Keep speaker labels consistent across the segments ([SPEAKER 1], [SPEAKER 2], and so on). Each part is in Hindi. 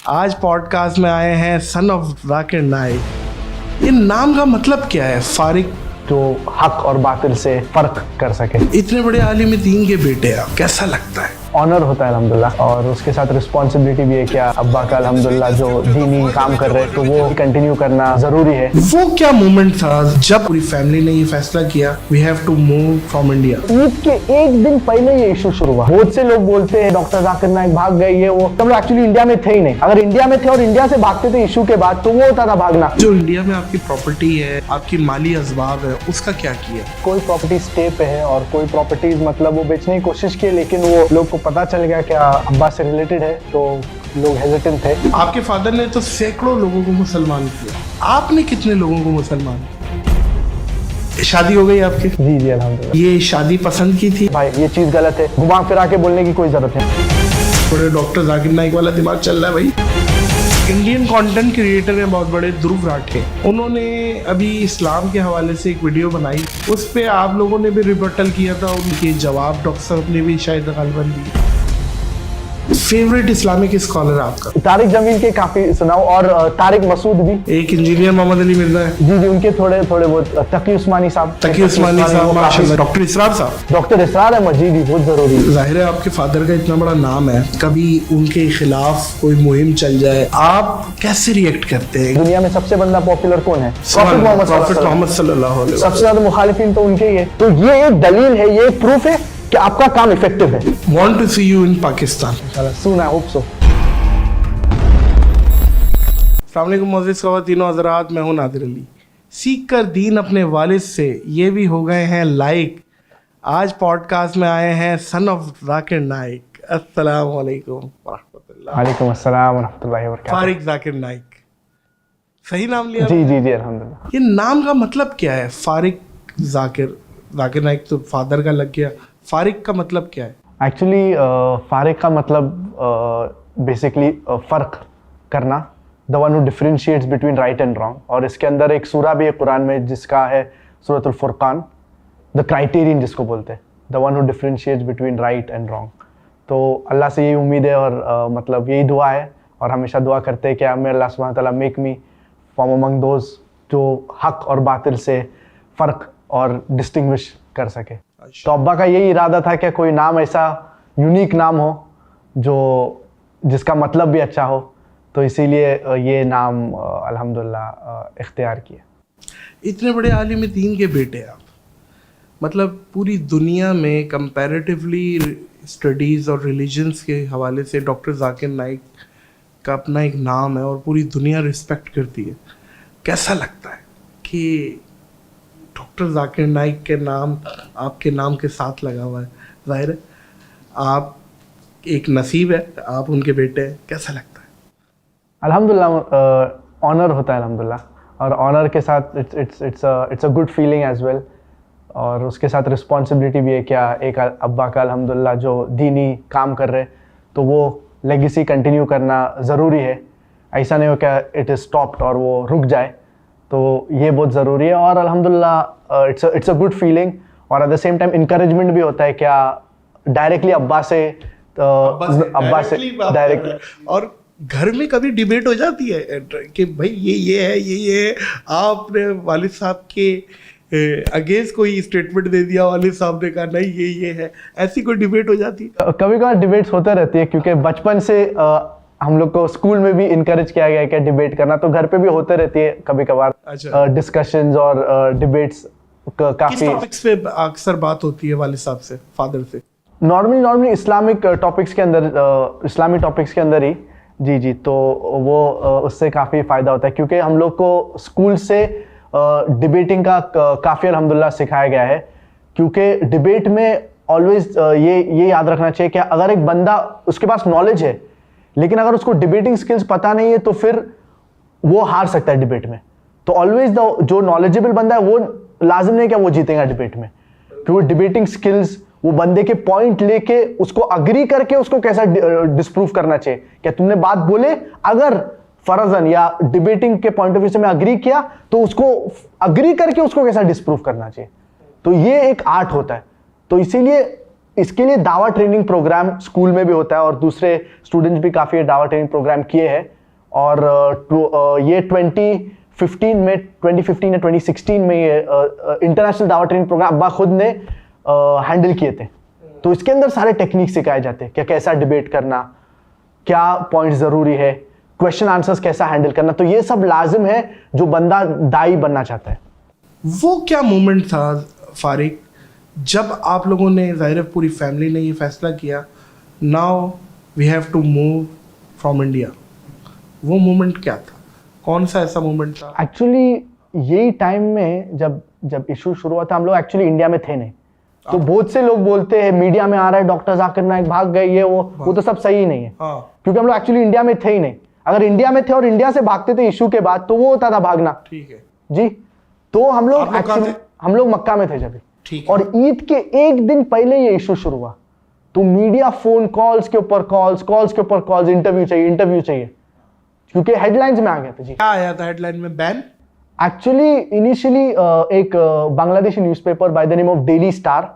[SPEAKER 1] आज पॉडकास्ट में आए हैं सन ऑफ जाकिर नाइक। ये नाम का मतलब क्या है? फारिक
[SPEAKER 2] जो हक और बातिल से फर्क कर सके।
[SPEAKER 1] इतने बड़े आलिम दीन के बेटे आप, कैसा लगता है?
[SPEAKER 2] ऑनर होता है अल्हम्दुलिल्लाह, और उसके साथ रिस्पॉन्सिबिलिटी भी है कि अब्बा का अल्हम्दुलिल्लाह जो दीनी काम कर रहे हैं तो वो कंटिन्यू करना जरूरी है।
[SPEAKER 1] वो क्या मोमेंट था जब पूरी फैमिली ने ये फैसला किया we have to move from India?
[SPEAKER 2] Eid के एक दिन पहले ये इशू शुरू हुआ। बहुत से लोग बोलते हैं डॉक्टर जाकिर नाइक भाग गए, ये वो। हम लोग एक्चुअली इंडिया में थे ही नहीं। अगर इंडिया में थे और इंडिया से भागते थे इशू के बाद तो वो होता था भागना।
[SPEAKER 1] जो इंडिया में आपकी प्रॉपर्टी है, आपकी माली असबाब है, उसका क्या किया?
[SPEAKER 2] कोई प्रॉपर्टी स्टे पे है और कोई प्रॉपर्टीज मतलब वो बेचने की कोशिश की, लेकिन वो लोग को पता चल गया कि अब्बा से रिलेटेड है तो लोग हेजिटेंट थे।
[SPEAKER 1] आपके फादर ने तो सैकड़ों लोगों को मुसलमान किया, आपने कितने लोगों को मुसलमान? शादी हो गई आपकी?
[SPEAKER 2] जी जी अल्हम्दुलिल्लाह।
[SPEAKER 1] ये शादी पसंद की थी?
[SPEAKER 2] भाई ये चीज गलत है, घुमा फिरा के बोलने की कोई जरूरत नहीं।
[SPEAKER 1] थोड़े डॉक्टर जाकिर नाइक वाला दिमाग चल रहा है भाई। इंडियन कंटेंट क्रिएटर हैं बहुत बड़े, ध्रुव राठे, उन्होंने अभी इस्लाम के हवाले से एक वीडियो बनाई, उस पे आप लोगों ने भी रिबटल किया था, उनके जवाब डॉक्टर साहब ने भी शायद गालिबन दिए। फेवरेट इस्लामिक स्कॉलर आपका?
[SPEAKER 2] तारिक जमील के काफी सुनाओ, और तारिक मसूद भी।
[SPEAKER 1] एक इंजीनियर मोहम्मद अली मिर्जा है।
[SPEAKER 2] जी जी, उनके थोड़े बहुत। तकी उस्मानी साहब।
[SPEAKER 1] तकी उस्मानी साहब माशाल्लाह। डॉक्टर इसरार साहब।
[SPEAKER 2] डॉक्टर इसरार अहमद जी भी बहुत जरूरी है।
[SPEAKER 1] जाहिर है आपके फादर का इतना बड़ा नाम है, कभी उनके खिलाफ कोई मुहिम चल जाए आप कैसे रिएक्ट करते हैं?
[SPEAKER 2] दुनिया में सबसे बड़ा पॉपुलर कौन है?
[SPEAKER 1] प्रॉफेट मोहम्मद सल्लल्लाहु अलैहि वसल्लम।
[SPEAKER 2] सबसे ज्यादा मुखालिफिन तो उनके ही है। तो ये एक दलील है, ये एक प्रूफ है कि आपका काम इफेक्टिव है।
[SPEAKER 1] Want to see you in Pakistan.
[SPEAKER 2] Soon I hope so.
[SPEAKER 1] अस्सलाम वालेकुम मोअज़्ज़िज़ ख़वातीनो हज़रात, मैं हूं नादिर अली। सीख कर दीन अपने वालिद से, ये भी हो गए हैं लाइक। आज पॉडकास्ट में आए हैं सन ऑफ जाकिर नाइक। अस्सलाम वालेकुम वरहमतुल्लाह।
[SPEAKER 2] वालेकुम अस्सलाम वरहमतुल्लाहि वबरकातुहू।
[SPEAKER 1] फारिक जाकिर नाइक, सही नाम लिया?
[SPEAKER 2] जी जी जी अल्हम्दुलिल्लाह।
[SPEAKER 1] ये नाम का मतलब क्या है? फारिक जाकिर नाइक तो फादर का लग गया, फारिक का मतलब क्या है?
[SPEAKER 2] एक्चुअली फारिक का मतलब बेसिकली फ़र्क करना, the one who differentiates between right and wrong. और इसके अंदर एक सूरा भी है कुरान में जिसका है सूरतुल फुरकान, द क्राइटेरियन जिसको बोलते हैं, the one who differentiates between right and wrong. तो अल्लाह से यही उम्मीद है और मतलब यही दुआ है, और हमेशा दुआ करते हैं कि हमें अल्लाह सुब्हानहू व तआला make me from among those जो हक और बातिल से फ़र्क और डिस्टिंग्विश कर सके। तो अब्बा का यही इरादा था कि कोई नाम ऐसा यूनिक नाम हो जो जिसका मतलब भी अच्छा हो, तो इसीलिए ये नाम अल्हम्दुलिल्लाह इख्तियार किया।
[SPEAKER 1] इतने बड़े आलिम दीन के बेटे आप, मतलब पूरी दुनिया में कंपैरेटिवली स्टडीज़ और रिलीजन्स के हवाले से डॉक्टर जाकिर नाइक का अपना एक नाम है और पूरी दुनिया रिस्पेक्ट करती है। कैसा लगता है कि डॉक्टर जाकिर नाइक के नाम आपके नाम के साथ लगा हुआ है? जाहिर है आप एक नसीब है, आप उनके बेटे हैं, कैसा लगता है?
[SPEAKER 2] अल्हम्दुलिल्लाह ऑनर होता है अल्हम्दुलिल्लाह, और ऑनर के साथ it's a good feeling as well, और उसके साथ रिस्पॉन्सिबिलिटी भी है क्या एक अब्बा का अल्हम्दुलिल्लाह जो दीनी काम कर रहे हैं तो वो लेगेसी कंटिन्यू करना ज़रूरी है। ऐसा नहीं हो क्या इट इज़ स्टॉप्ड और वो रुक जाए, तो ये बहुत ज़रूरी है। और अल्हम्दुलिल्लाह इट्स अ गुड फीलिंग, और at the same time encouragement भी होता है क्या डायरेक्टली अब्बा से डायरेक्टली।
[SPEAKER 1] और घर में कभी डिबेट हो जाती है कि भाई ये है, ये है, आपने वालिद साहब के अगेंस्ट कोई स्टेटमेंट दे दिया, वालिद साहब ने कहा नहीं ये है, ऐसी कोई डिबेट हो जाती है?
[SPEAKER 2] कभी कभार डिबेट्स होते रहती है, क्योंकि बचपन से हम लोग को स्कूल में भी इनकरेज किया गया है कि डिबेट करना, तो घर पे भी होते रहती है कभी कभार।
[SPEAKER 1] अच्छा।
[SPEAKER 2] डिस्कशंस और डिबेट्स काफी। किस
[SPEAKER 1] टॉपिक्स पे अक्सर बात होती है वालिद साहब से, फादर से?
[SPEAKER 2] नॉर्मली इस्लामिक टॉपिक्स के अंदर, इस्लामी टॉपिक्स के अंदर ही। जी जी, तो वो उससे काफ़ी फ़ायदा होता है, क्योंकि हम लोग को स्कूल से डिबेटिंग का काफ़ी अल्हम्दुलिल्लाह सिखाया गया है। क्योंकि डिबेट में ऑलवेज ये याद रखना चाहिए कि अगर एक बंदा उसके पास नॉलेज है लेकिन अगर उसको डिबेटिंग स्किल्स पता नहीं है तो फिर वो हार सकता है डिबेट में। तो ऑलवेज जो नॉलेजेबल बंदा है वो लाजिम नहीं कि वो जीतेगा डिबेट में, क्योंकि डिबेटिंग स्किल्स वो बंदे के पॉइंट लेके उसको अग्री करके उसको कैसा डिस्प्रूव करना चाहिए। क्या तुमने बात बोले, अगर फर्जन या डिबेटिंग के पॉइंट ऑफ व्यू से मैं अग्री किया तो उसको अग्री करके उसको कैसा डिस्प्रूव करना चाहिए। तो ये एक आर्ट होता है। तो इसीलिए इसके लिए दावा ट्रेनिंग प्रोग्राम स्कूल में भी होता है और दूसरे स्टूडेंट्स भी काफ़ी दावा ट्रेनिंग प्रोग्राम किए हैं। और ये 2015 या 2016 में ये इंटरनेशनल दावा ट्रेनिंग प्रोग्राम अब्बा खुद ने हैंडल किए थे। तो इसके अंदर सारे टेक्निक सिखाए जाते हैं, क्या कैसा डिबेट करना, क्या पॉइंट ज़रूरी है, क्वेश्चन आंसर्स कैसा हैंडल करना। तो ये सब लाजिम है जो बंदा दाई बनना चाहता है।
[SPEAKER 1] वो क्या मोमेंट था फारिक जब आप लोगों ने, ज़ाहिर है पूरी फैमिली ने ये फैसला किया, now we have to move from India? वो मोमेंट क्या था? कौन सा ऐसा मोमेंट था?
[SPEAKER 2] एक्चुअली यही टाइम में जब इशू शुरू हुआ था, हम लोग एक्चुअली इंडिया में थे नहीं। तो बहुत से लोग बोलते हैं मीडिया में आ रहा है डॉक्टर जाकिर नाइक भाग गए, ये वो तो सब सही नहीं है। क्योंकि हम लोग एक्चुअली इंडिया में थे ही नहीं। अगर इंडिया में थे और इंडिया से भागते थे इशू के बाद तो वो होता था भागना।
[SPEAKER 1] ठीक है
[SPEAKER 2] जी। तो हम लोग मक्का में थे जब, और ईद के एक दिन पहले ये इशू शुरू हुआ। तो मीडिया फोन कॉल्स के ऊपर कॉल्स के ऊपर कॉल्स, इंटरव्यू चाहिए, क्योंकि हेडलाइंस में आ गया था। जी, क्या
[SPEAKER 1] आया था हेडलाइन में? बैन?
[SPEAKER 2] एक्चुअली इनिशियली एक Bangladeshi newspaper bye the name of daily star,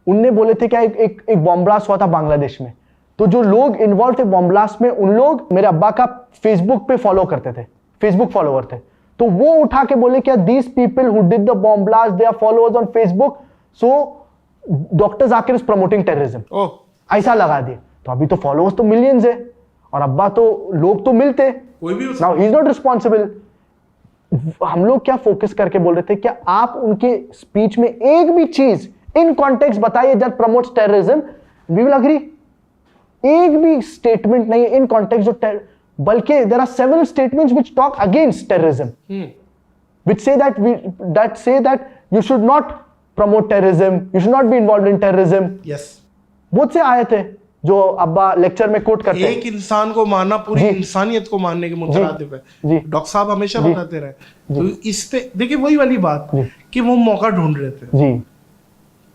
[SPEAKER 2] उनने बोले थे क्या एक बॉम्ब ब्लास्ट हुआ था बांग्लादेश में। तो जो लोग इन्वॉल्व थे बॉम्ब ब्लास्ट में, उन लोग मेरे अब्बा का फेसबुक पे फॉलो करते थे, फेसबुक फॉलोवर थे। तो वो उठा के बोले क्या these people who did the bomb blast they are followers on Facebook, so doctor Zakir is promoting terrorism, ऐसा लगा दिए। तो अभी तो फॉलोअर्स तो मिलियंस है और अब्बा तो लोग तो मिलते, now he is not responsible. हम लोग क्या फोकस करके बोल रहे थे, क्या आप उनके स्पीच में एक भी चीज इन कॉन्टेक्स्ट बताइए that promotes terrorism, we will agree. एक भी स्टेटमेंट नहीं है इन कॉन्टेक्स्ट जो बल्कि there are several statements which talk against terrorism, which say that you should not promote terrorism, you should not be involved in terrorism.
[SPEAKER 1] Yes,
[SPEAKER 2] बहुत से आए थे जो अब्बा लेक्चर में कोट करते हैं।
[SPEAKER 1] एक इंसान को मारना पूरी इंसानियत को मारने के मुतरादिफ है। डॉक्टर साहब हमेशा बताते रहे। तो इस पे देखिए वही वाली बात कि वो मौका ढूंढ रहे थे।
[SPEAKER 2] जी,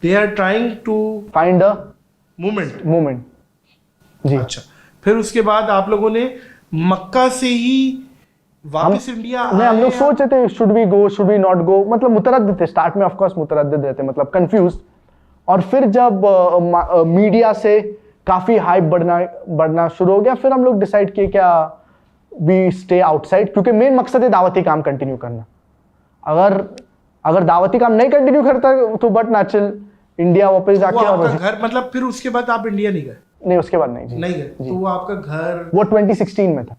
[SPEAKER 1] they are trying to
[SPEAKER 2] find a
[SPEAKER 1] moment.
[SPEAKER 2] जी।
[SPEAKER 1] अच्छा, फिर उसके बाद आप लोगों ने मक्का से ही वापस इंडिया
[SPEAKER 2] नहीं, हम लोग सोच रहे थे should we go should we not go, मतलब मुतरद्दिद थे स्टार्ट में, ऑफ कोर्स मुतरद्दिद रहते, मतलब कंफ्यूज। और फिर जब मीडिया से काफी हाइप बढ़ना शुरू हो गया, फिर हम लोग डिसाइड किए क्या वी स्टे आउटसाइड, क्योंकि मेन मकसद है दावती काम कंटिन्यू करना। अगर दावती काम नहीं कंटिन्यू करता तो बट नेचुरल इंडिया वापस जाके
[SPEAKER 1] आपका घर, मतलब फिर उसके बाद आप इंडिया नहीं गए?
[SPEAKER 2] नहीं, उसके बाद नहीं
[SPEAKER 1] गए। तो वो आपका घर
[SPEAKER 2] वो 2016 में था।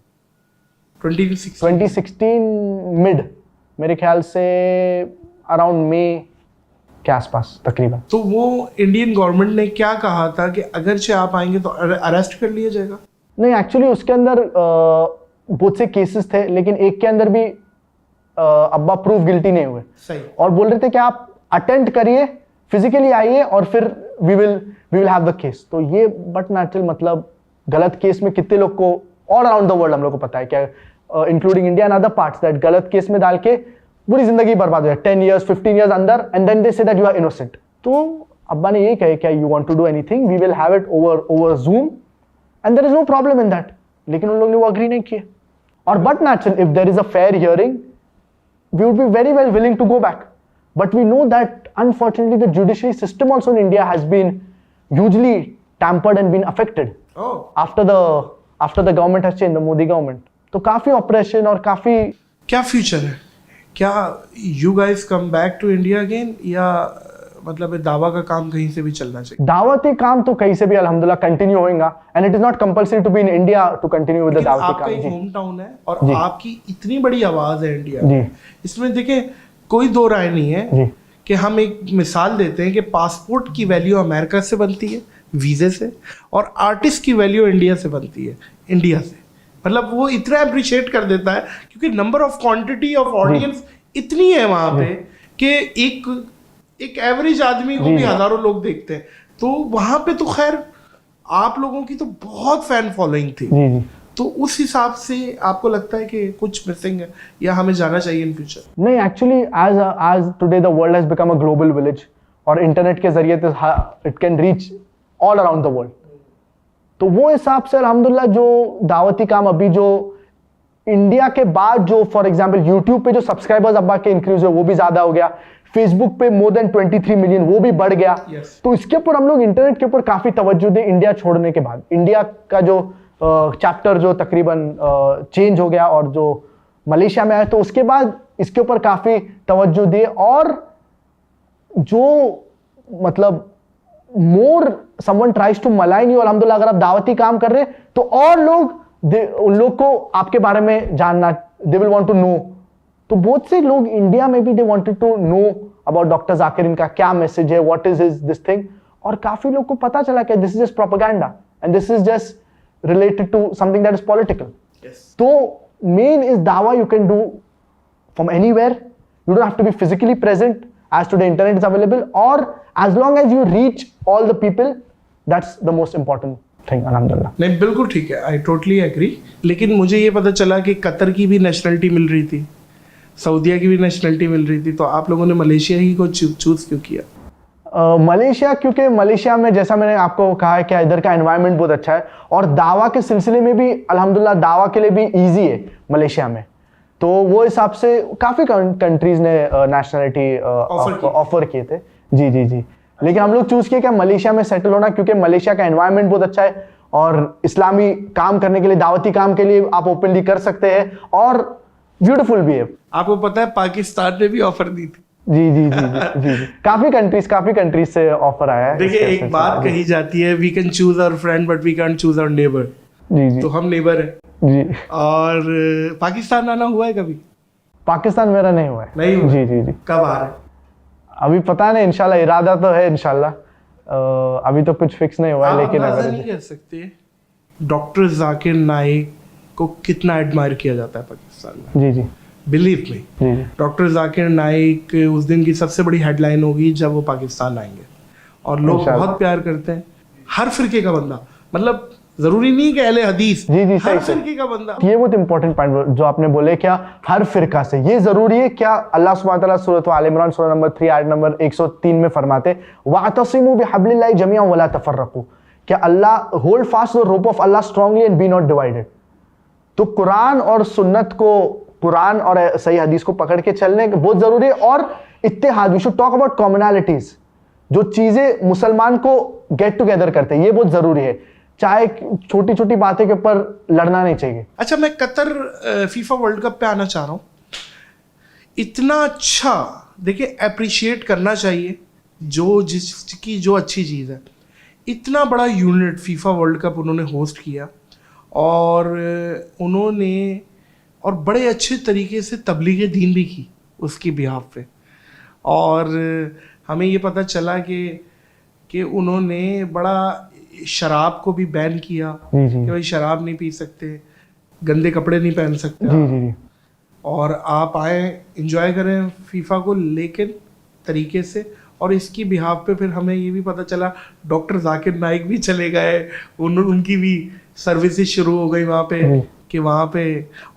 [SPEAKER 2] 2016 मिड, मेरे ख्याल से अराउंड मई के आसपास तकरीबन।
[SPEAKER 1] तो वो इंडियन गवर्नमेंट ने क्या कहा था कि अगरचे आप आएंगे तो अरेस्ट कर लिया जाएगा?
[SPEAKER 2] नहीं, एक्चुअली उसके अंदर बहुत से केसेस थे, लेकिन एक के अंदर भी अब्बा प्रूफ गिल्टी नहीं हुए।
[SPEAKER 1] सही। और
[SPEAKER 2] बोल रहे थे कि आप अटेंड करिए, फिजिकली आइए और फिर we will have the case. तो ये बट नेचुरल, मतलब गलत केस में कितने लोग को ऑल अराउंड द वर्ल्ड हम लोग को पता है क्या, including India and other parts, that गलत केस में डाल के पूरी जिंदगी बर्बाद हो जाए, 10 years 15 years अंदर, and then they say that you are innocent. तो अब्बा ने यही कहा क्या you want to do anything, we will have it over Zoom and there is no problem in that. लेकिन उन लोगों ने वो अग्री नहीं किए। और but natural, if there is a fair hearing we would be very well willing to go back, but we know that unfortunately the judiciary system also in India has been hugely tampered and been affected after the government has changed, the Modi government. तो काफी ऑपरेशन और काफी
[SPEAKER 1] क्या फ्यूचर है? क्या you guys come back to India again, या मतलब दावा का काम कहीं से भी चलना चाहिए?
[SPEAKER 2] दावती काम तो कहीं से भी अल्हम्दुलिल्लाह कंटिन्यू होएगा, and it is not compulsory to be in India to continue with the दावती काम।
[SPEAKER 1] आपका होम टाउन है और आपकी इतनी बड़ी आवाज है इंडिया में, इसमें देखिए कोई दो राय नहीं है कि हम एक मिसाल देते हैं कि पासपोर्ट की वैल्यू अमेरिका से बनती है वीजे से, और आर्टिस्ट की वैल्यू इंडिया से बनती है इंडिया से। मतलब वो इतना अप्रिशिएट कर देता है क्योंकि number of quantity of audience इतनी है वहां पे कि एक एवरेज आदमी को भी हजारों लोग देखते हैं। तो वहां पे तो खैर आप लोगों की तो बहुत फैन फॉलोइंग थी। तो उस हिसाब से आपको लगता है कि कुछ मिसिंग है या हमें जाना चाहिए इन फ्यूचर?
[SPEAKER 2] नहीं, actually as today the world has become a global village, और इंटरनेट के जरिए it can reach all around the world. तो वो हिसाब से अल्हम्दुलिल्लाह जो दावती काम अभी जो इंडिया के बाद जो फॉर एग्जांपल यूट्यूब पे जो सब्सक्राइबर्स अब्बा के इंक्रीज हुए वो भी ज्यादा हो गया, फेसबुक पे मोर देन 23 मिलियन, वो भी बढ़ गया। तो इसके ऊपर हम लोग इंटरनेट के ऊपर काफी तवज्जो दें इंडिया छोड़ने के बाद। इंडिया का जो चैप्टर जो तकरीबन चेंज हो गया और जो मलेशिया में आया, तो उसके बाद इसके ऊपर काफी तवज्जो दे, और जो मतलब more someone tries to malign you, अल्हम्दुलिल्लाह अगर आप दावती काम कर रहे हैं तो और लोग उन लोग को आपके बारे में जानना, they will want to know. तो बहुत से लोग इंडिया में भी they wanted to know about doctor Zakir, इनका क्या मैसेज है, व्हाट इज दिस थिंग, और काफी लोग को पता चला कि this is just propaganda and this is just related to something that is political. तो मेन इज दावा you can do from anywhere. You don't have to be physically present, as today internet is available, or as long as you reach all the people, that's the most important thing. alhamdulillah.
[SPEAKER 1] नहीं, बिल्कुल ठीक है, आई टोटली एग्री। लेकिन मुझे ये पता चला कि कतर की भी नेशनलिटी मिल रही थी, सऊदीया की भी नेशनलिटी मिल रही थी, तो आप लोगों ने मलेशिया ही को चूज क्यों किया?
[SPEAKER 2] मलेशिया, क्योंकि मलेशिया में जैसा मैंने आपको कहा है कि इधर का एनवायरनमेंट बहुत अच्छा है, और दावा के सिलसिले में भी अल्हम्दुलिल्लाह दावा के लिए भी ईजी है मलेशिया में। तो वो हिसाब से काफी कंट्रीज ने नेशनलिटी ऑफर किए थे। जी जी जी। लेकिन हम लोग चूज किए क्या मलेशिया में सेटल होना, क्योंकि मलेशिया का एनवायरनमेंट बहुत अच्छा है, और इस्लामी काम करने के लिए, दावती काम के लिए आप ओपनली कर सकते हैं, और ब्यूटीफुल भी है।
[SPEAKER 1] आपको पता है पाकिस्तान ने भी ऑफर दी थी।
[SPEAKER 2] जी जी जी जी जी, जी। काफी कंट्रीज से ऑफर आया है।
[SPEAKER 1] देखिए, एक बात कही जाती है, we can choose our friend but we can't choose our neighbour.
[SPEAKER 2] जी जी।
[SPEAKER 1] तो हम नेबर है
[SPEAKER 2] जी।
[SPEAKER 1] और पाकिस्तान आना हुआ है कभी?
[SPEAKER 2] पाकिस्तान मेरा नहीं हुआ है।
[SPEAKER 1] नहीं हुआ?
[SPEAKER 2] जी जी जी।
[SPEAKER 1] कब आ रहे हैं?
[SPEAKER 2] अभी पता नहीं, इंशाल्लाह इरादा तो है इंशाल्लाह, अभी तो कुछ फिक्स नहीं हुआ है। लेकिन
[SPEAKER 1] अगर नहीं कर सकते, डॉक्टर जाकिर नाइक को कितना एडमायर किया जाता है पाकिस्तान में।
[SPEAKER 2] जी जी।
[SPEAKER 1] बिलीव मी,
[SPEAKER 2] जी जी।
[SPEAKER 1] डॉक्टर जाकिर नाइक उस दिन की सबसे बड़ी हेडलाइन होगी जब वो पाकिस्तान आएंगे, और लोग
[SPEAKER 2] इंशाल्लाह।
[SPEAKER 1] बहुत प्यार करते हैं हर फिरके का बंदा, मतलब जरूरी नहीं कि अहले हदीस,
[SPEAKER 2] जी जी,
[SPEAKER 1] हर
[SPEAKER 2] सही सही।
[SPEAKER 1] फिरके का बंदा।
[SPEAKER 2] ये बहुत इंपॉर्टेंट पॉइंट जो आपने बोले, क्या हर फिरका से ये जरूरी है? क्या अल्लाह सुब्हानहू व तआला सूरत आल इमरान सूरह नंबर 3 आयत नंबर 103 में फरमाते वातसिमू बिहब्लिल्लाहि जमीअन वला तफर्रकू, क्या अल्लाह hold fast the rope of Allah strongly and be not divided. तो कुरान और सुन्नत को, कुरान और सही हदीस को पकड़ के चलने बहुत जरूरी है, और इत्तेहाद, we should talk about commonalities, जो चीजें मुसलमान को गेट टुगेदर करते हैं, ये बहुत जरूरी है। चाहे छोटी छोटी बातें के ऊपर लड़ना नहीं चाहिए।
[SPEAKER 1] अच्छा, मैं कतर फीफा वर्ल्ड कप पे आना चाह रहा हूँ। इतना अच्छा, देखिए, अप्रिशिएट करना चाहिए जो जिसकी जो अच्छी चीज़ है। इतना बड़ा यूनिट फीफा वर्ल्ड कप उन्होंने होस्ट किया, और उन्होंने और बड़े अच्छे तरीके से तबलीग दीन भी की उसकी बिहाफ पे, और हमें ये पता चला कि उन्होंने बड़ा शराब को भी बैन किया कि भाई शराब नहीं पी सकते, गंदे कपड़े नहीं पहन सकते,
[SPEAKER 2] जी जी जी।
[SPEAKER 1] और आप आए एंजॉय करें फीफा को, लेकिन तरीके से। और इसकी बिहाफ पे फिर हमें ये भी पता चला डॉक्टर जाकिर नाइक भी चले गए, उनकी भी सर्विसेज शुरू हो गई वहाँ पे, कि वहाँ पे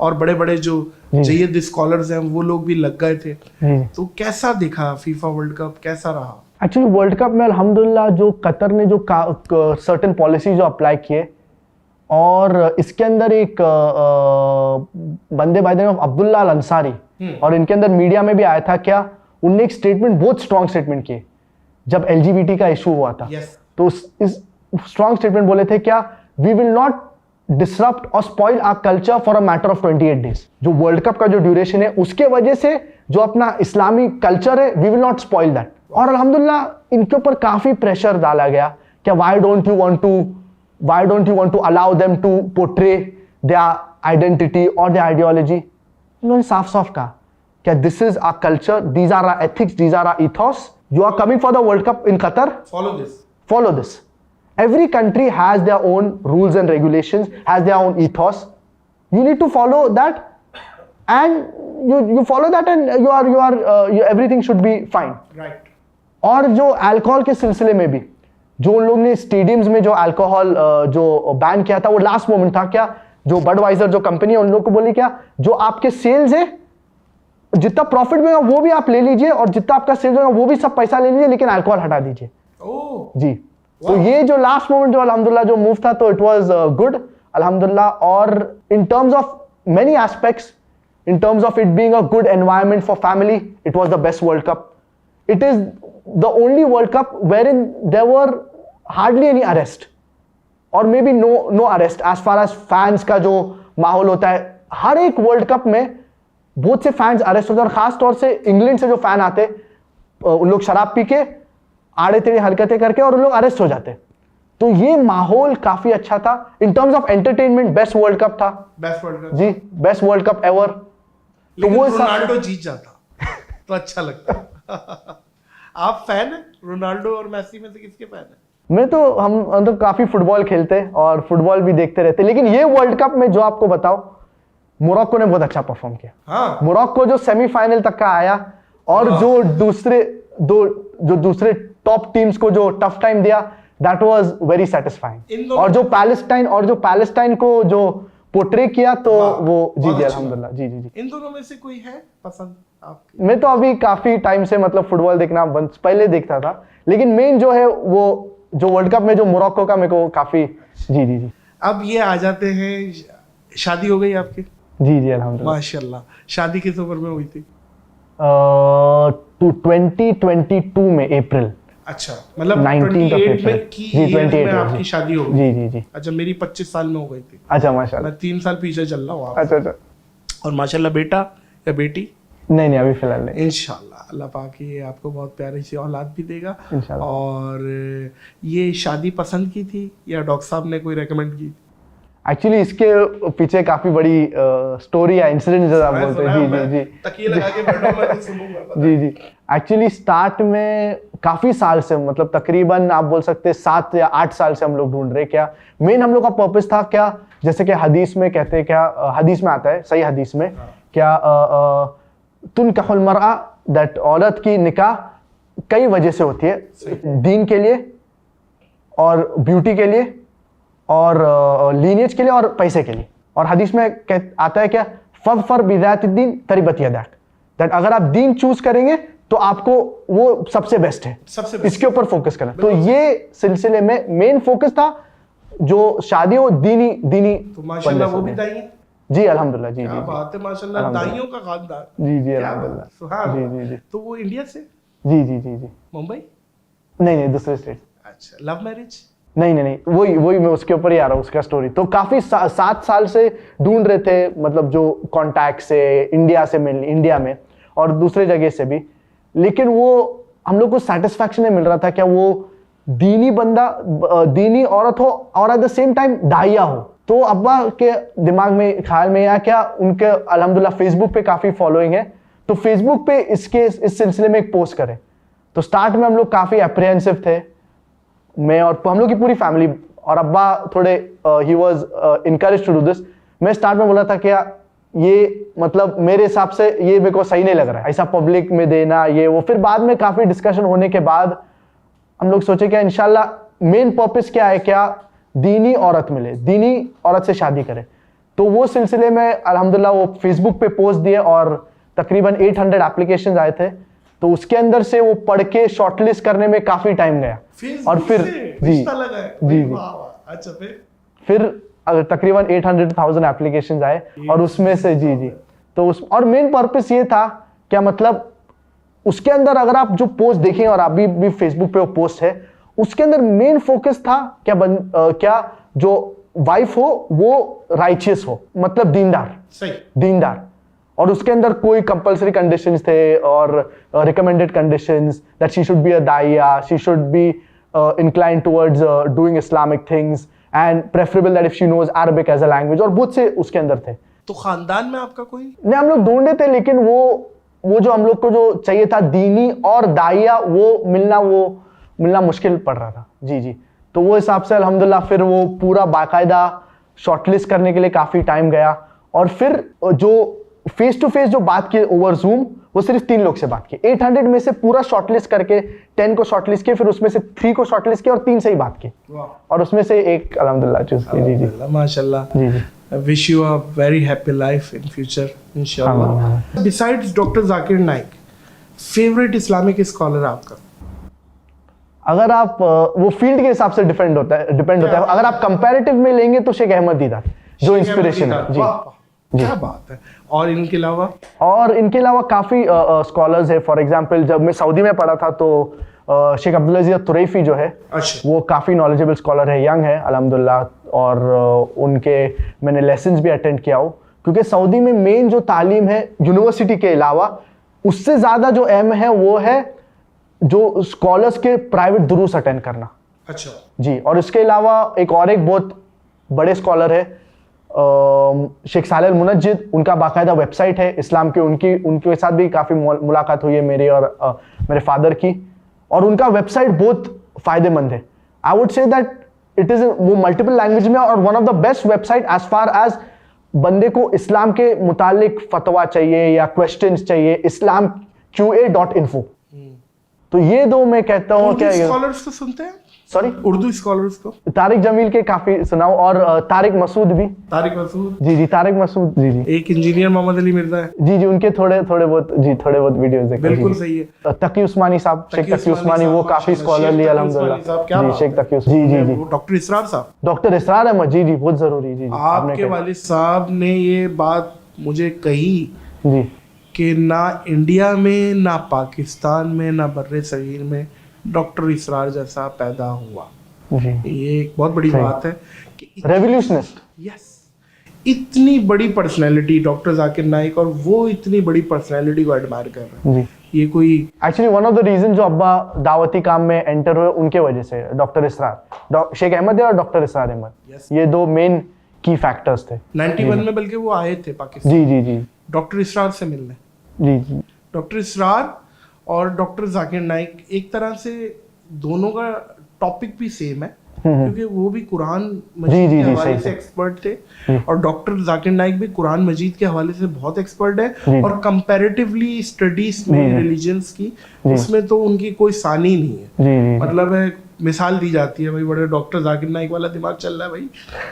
[SPEAKER 1] और बड़े बड़े जो जय्यद स्कॉलर्स हैं वो लोग भी लग गए थे। तो कैसा दिखा फीफा वर्ल्ड कप, कैसा रहा?
[SPEAKER 2] एक्चुअली वर्ल्ड कप में अल्हम्दुलिल्लाह जो कतर ने जो सर्टेन पॉलिसी जो अप्लाई किए, और इसके अंदर एक बंदे by the name of Abdullah al Ansari, और इनके अंदर मीडिया में भी आया था, क्या उनने एक स्टेटमेंट, बहुत स्ट्रॉन्ग स्टेटमेंट किए जब LGBT का इशू हुआ था। तो इस स्ट्रॉन्ग स्टेटमेंट बोले थे, क्या वी विल नॉट डिसरप्ट और spoil our culture for a matter of 28 days. जो वर्ल्ड कप का जो ड्यूरेशन है उसके वजह से जो अपना इस्लामी कल्चर है, we will not spoil that. और अल्हम्दुलिल्लाह इनके ऊपर काफी प्रेशर डाला गया, क्या why don't you want to allow them to portray their identity और देयर आइडियोलॉजी। उन्होंने साफ साफ कहा, क्या this is our culture, these are our ethics, these are our ethos, you are coming for the world cup in Qatar, follow this. Every country has their own rules and regulations, has their own ethos. You need to follow that, and you follow that, and everything should be fine.
[SPEAKER 1] Right.
[SPEAKER 2] और जो अल्कोहल के सिलसिले में भी, जो उन लोग ने स्टेडियम्स में जो अल्कोहल जो बैन किया था, वो लास्ट मोमेंट था। क्या जो बडवाइजर जो कंपनी है, उन लोग को बोली, क्या जो आपके सेल्स है, जितना प्रॉफिट में वो भी आप ले लीजिए, और जितना आपका सेल्स होगा वो भी सब पैसा ले लीजिए, लेकिन अल्कोहल हटा दीजिए। जी। तो ये जो लास्ट मोमेंट जो अल्हम्दुलिल्लाह जो मूव था, तो इट वाज गुड अल्हम्दुलिल्लाह। और in terms of many aspects, in terms of it being a good environment for family, it was the best World Cup. it is the only World Cup wherein there were hardly any arrest or maybe no arrest as far as fans का जो माहौल होता है. हर एक वर्ल्ड कप में बहुत से फैंस अरेस्ट होते हैं और खास तौर से इंग्लैंड से जो फैन आते उन लोग शराब पी के आड़े टेढ़े हरकतें करके और उन लोग अरेस्ट हो जाते. तो ये माहौल काफी अच्छा था in terms of entertainment. Best world cup था.
[SPEAKER 1] बेस्ट वर्ल्ड कप
[SPEAKER 2] जी, बेस्ट वर्ल्ड कप एवर. तो वो
[SPEAKER 1] रोनाल्डो जीत जाता तो अच्छा लगता. आप फैन है रोनाल्डो और मेसी में से किसके फैन है?
[SPEAKER 2] मैं तो हम मतलब काफी फुटबॉल खेलते और फुटबॉल भी देखते रहते, लेकिन ये वर्ल्ड कप में जो आपको बताओ, मोरक्को ने बहुत अच्छा परफॉर्म किया.
[SPEAKER 1] हाँ.
[SPEAKER 2] मोरक्को जो सेमीफाइनल तक का आया और जो दूसरे टॉप टीम्स को जो टफ टाइम दिया, दैट वाज वेरी सेटिस्फाइंग. और जो पैलेस्टाइन को जो पोर्ट्रे किया तो वो जी जी अल्हम्दुलिल्लाह. जी जी जी.
[SPEAKER 1] इन दोनों में से कोई है पसंद आपके?
[SPEAKER 2] मैं तो अभी काफी टाइम से मतलब फुटबॉल देखना पहले देखता था, लेकिन मेन जो है वो जो वर्ल्ड कप में जो मोरक्को का मेरे को काफी. जी जी जी.
[SPEAKER 1] अब ये आ जाते हैं, शादी हो गई आपकी?
[SPEAKER 2] जी जी अल्हम्दुलिल्लाह.
[SPEAKER 1] माशाल्लाह. शादी किस उम्र में हुई थी?
[SPEAKER 2] 2022 में अप्रैल.
[SPEAKER 1] अच्छा, मतलब
[SPEAKER 2] 19th of
[SPEAKER 1] 28
[SPEAKER 2] April.
[SPEAKER 1] में की
[SPEAKER 2] जी, 28
[SPEAKER 1] में
[SPEAKER 2] में
[SPEAKER 1] आपकी शादी हो गई?
[SPEAKER 2] जी जी जी.
[SPEAKER 1] अच्छा, मेरी 25 साल में हो गई थी.
[SPEAKER 2] अच्छा माशाल्लाह.
[SPEAKER 1] मैं 3 साल पीछे चल रहा हूँ आप.
[SPEAKER 2] अच्छा अच्छा.
[SPEAKER 1] और माशाल्लाह बेटा या बेटी?
[SPEAKER 2] नहीं अभी फिलहाल नहीं.
[SPEAKER 1] इंशाल्लाह अल्लाह पाक ये आपको बहुत प्यारी सी औलाद भी देगा.
[SPEAKER 2] इंशाल्लाह.
[SPEAKER 1] और ये शादी पसंद की थी या डॉक्टर साहब ने कोई रेकमेंड की?
[SPEAKER 2] एक्चुअली इसके पीछे काफी बड़ी स्टोरी है, इंसिडेंट जैसा आप बोलते हैं. जी जी जी.
[SPEAKER 1] तकिए लगा के बैठो, मैं तो सुनूंगा.
[SPEAKER 2] जी जी. एक्चुअली स्टार्ट में काफी साल से, मतलब तकरीबन आप बोल सकते हैं 7 या 8 साल से हम लोग ढूंढ रहे. क्या मेन हम लोग का पर्पस था, क्या जैसे कि हदीस में कहते हैं, क्या हदीस में आता है, सही हदीस में, क्या तुनकाहुल मरअा, दैट औरत की निकाह कई वजह से होती है. दीन के लिए और ब्यूटी के लिए और लीनियज के लिए और पैसे के लिए. और हदीस में आता है क्या, फज़फर बिज़ातिद्दीन तरिबत यदाक, दैट अगर आप दीन चूज करेंगे तो आपको वो सबसे बेस्ट है, इसके ऊपर फोकस करना. तो ये सिलसिले में मेन फोकस था जो शादी हो दीनी.
[SPEAKER 1] तो माशाल्लाह वो भी दाई है?
[SPEAKER 2] जी अल्हम्दुलिल्लाह. जी
[SPEAKER 1] क्या
[SPEAKER 2] जी.
[SPEAKER 1] बात है, माशाल्लाह दाइयों का खानदान.
[SPEAKER 2] जी जी
[SPEAKER 1] क्या
[SPEAKER 2] अल्हम्दुलिल्लाह.
[SPEAKER 1] बात, सुभान
[SPEAKER 2] जी
[SPEAKER 1] अल्लाह.
[SPEAKER 2] जी जी.
[SPEAKER 1] तो वो इंडिया से?
[SPEAKER 2] जी जी जी जी.
[SPEAKER 1] मुंबई?
[SPEAKER 2] नहीं दूसरे स्टेट.
[SPEAKER 1] अच्छा, लव मैरिज?
[SPEAKER 2] नहीं वही मैं उसके ऊपर ही आ रहा हूँ, उसका स्टोरी. तो काफी 7 साल से ढूंढ रहे थे, मतलब जो कॉन्टैक्ट से इंडिया से, मेनली इंडिया में और दूसरे जगह से भी, लेकिन वो हम लोग को सेटिस्फैक्शन नहीं मिल रहा था. क्या वो दीनी बंदा, दीनी औरत हो और एट द सेम टाइम दाइया हो. तो अब्बा के दिमाग में ख्याल में आया, क्या उनके अल्हम्दुलिल्लाह फेसबुक पे काफी फॉलोइंग है, तो फेसबुक पे इस सिलसिले में एक पोस्ट करें. तो स्टार्ट में हम लोग काफी अप्रिहेंसिव थे, मैं और हम लोग की पूरी फैमिली, और अब्बा थोड़े ही was encourage to do this. मैं स्टार्ट में बोला था क्या ये मतलब मेरे हिसाब से ये मेरे को सही नहीं लग रहा है ऐसा पब्लिक में देना, ये वो. फिर बाद में काफी डिस्कशन होने के बाद हम लोग सोचे क्या इंशाल्लाह मेन पर्पस क्या है, क्या दीनी औरत मिले, दीनी औरत से शादी करे. तो वो सिलसिले में अल्हम्दुलिल्लाह वो फेसबुक पे पोस्ट दिए और तकरीबन 800 एप्लीकेशन्स आए थे. तो उसके अंदर से वो पढ़ के शॉर्टलिस्ट करने में काफी टाइम गया. और फिर जी जी.
[SPEAKER 1] अच्छा,
[SPEAKER 2] फिर तकरीबन 800,000 एप्लीकेशंस आए और उसमें से जी तो उस और मेन पर्पस ये था, क्या मतलब उसके अंदर अगर आप जो पोस्ट देखें और अभी भी फेसबुक पे वो पोस्ट है, उसके अंदर मेन फोकस था क्या जो वाइफ हो वो राइचियस हो, मतलब दीनदार.
[SPEAKER 1] सही.
[SPEAKER 2] दीनदार. और उसके अंदर कोई कंपल्सरी कंडीशंस थे और recommended conditions, that she should be a दाइया, she should be inclined towards doing Islamic things and preferable that if she knows Arabic as a language, और बहुत से उसके अंदर थे.
[SPEAKER 1] तो खानदान में आपका कोई
[SPEAKER 2] नहीं, हम लोग ढूंढे थे, लेकिन वो जो हम लोग को जो चाहिए था दीनी और दाइया, वो मिलना मुश्किल पड़ रहा था. जी. तो वो हिसाब से अल्हम्दुलिल्लाह फिर वो पूरा बाकायदा शॉर्टलिस्ट करने के लिए काफी टाइम गया. और फिर जो फेस टू फेस जो बात की ओवर जूम, वो सिर्फ 3 लोग से बात की. 800 में से पूरा शॉर्टलिस्ट करके 10 को शॉर्टलिस्ट किया, फिर उसमें से 3 को शॉर्टलिस्ट किया और 3 से ही बात की. और उसमें से एक अल्हम्दुलिल्लाह चूज की. जी
[SPEAKER 1] माशाल्लाह.
[SPEAKER 2] जी.
[SPEAKER 1] I wish you a very happy life in future, inshallah. Besides Dr. Zakir Naik, favorite Islamic scholar आपका?
[SPEAKER 2] अगर आप वो फील्ड के हिसाब से डिपेंड होता है. अगर आप कंपैरेटिव में लेंगे तो शेख अहमद दीदार जो इंस्पिरेशन है. जी.
[SPEAKER 1] क्या बात है। और इनके अलावा
[SPEAKER 2] काफ़ी स्कॉलर्स है। फॉर एग्जांपल जब मैं सऊदी में पढ़ा था तो शेख अब्दुल अजीज तुरैफी जो है,
[SPEAKER 1] अच्छा,
[SPEAKER 2] वो काफ़ी नॉलेजेबल स्कॉलर है, यंग है अल्हम्दुलिल्लाह, और उनके मैंने लेसन्स भी अटेंड किया हो, क्योंकि सऊदी में मेन जो तालीम है यूनिवर्सिटी के अलावा उससे ज़्यादा जो अहम है वो है जो स्कॉलर्स के प्राइवेट दुरूस अटेंड करना।
[SPEAKER 1] अच्छा
[SPEAKER 2] जी। और इसके अलावा एक बहुत बड़े स्कॉलर है शेख सालेह अल मुनज्जिद, उनका बाकायदा वेबसाइट है इस्लाम के, उनके साथ भी काफ़ी मुलाकात हुई है मेरी और मेरे फादर की, और उनका वेबसाइट बहुत फ़ायदेमंद है। I would say that it is वो मल्टीपल लैंग्वेज में और one of the best website as far as बंदे को इस्लाम के मुतालिक फतवा चाहिए या क्वेश्चंस चाहिए, islamqa.info। तो ये दो मैं कहता हूँ। क्या
[SPEAKER 1] स्कॉलर्स को सुनते हैं?
[SPEAKER 2] सॉरी,
[SPEAKER 1] उर्दू स्कॉलर्स को
[SPEAKER 2] तारिक जमील के काफी सुनाओ, और तारिक मसूद भी।
[SPEAKER 1] तारिक मसूद,
[SPEAKER 2] जी, तारिक मसूद जी।
[SPEAKER 1] एक इंजीनियर मोहम्मद अली मिर्जा है।
[SPEAKER 2] जी, उनके थोड़े बहुत वीडियोस देखे।
[SPEAKER 1] बिल्कुल सही है।
[SPEAKER 2] तकी उस्मानी साहब, शेख तकी उस्मानी, वो काफी स्कॉलरली अल्हम्दुलिल्लाह। जी, शेख तकी जी।
[SPEAKER 1] डॉक्टर इसरार साहब,
[SPEAKER 2] डॉक्टर इसरार अहमद जी, बहुत जरूरी। जी,
[SPEAKER 1] आपके वालिद साहब ने ये बात मुझे कही
[SPEAKER 2] जी
[SPEAKER 1] कि ना इंडिया में, ना पाकिस्तान में, ना बर्रे सगीर में डॉक्टर इसरार जैसा पैदा हुआ।
[SPEAKER 2] जी,
[SPEAKER 1] ये एक बहुत बड़ी बात है कि
[SPEAKER 2] रेवोल्यूशनिस्ट।
[SPEAKER 1] यस, इतनी बड़ी पर्सनैलिटी डॉक्टर जाकिर नाइक, और वो इतनी बड़ी पर्सनैलिटी को एडमायर कर रहे हैं। ये कोई
[SPEAKER 2] actually one of the reason जो अब्बा दावती काम में एंटर हुए उनके वजह से, डॉक्टर इसरार, शेख अहमद है और डॉक्टर इसरार अहमद, ये दो मेन की फैक्टर्स थे।
[SPEAKER 1] 91 में बल्कि वो आए थे पाकिस्तान
[SPEAKER 2] जी
[SPEAKER 1] डॉक्टर इसरार से मिलने।
[SPEAKER 2] जी।
[SPEAKER 1] डॉक्टर इसरार और डॉक्टर जाकिर नाइक एक तरह से दोनों का टॉपिक भी सेम है, क्योंकि वो भी कुरान मजीद के हवाले से एक्सपर्ट थे, और डॉक्टर जाकिर नाइक भी कुरान मजीद के हवाले से बहुत एक्सपर्ट है, और कंपैरेटिवली स्टडीज में रिलीजन्स की उसमें तो उनकी कोई सानी नहीं है। मतलब है, मिसाल दी जाती है भाई, बड़े डॉक्टर जाकिर नाइक वाला दिमाग चल रहा है भाई,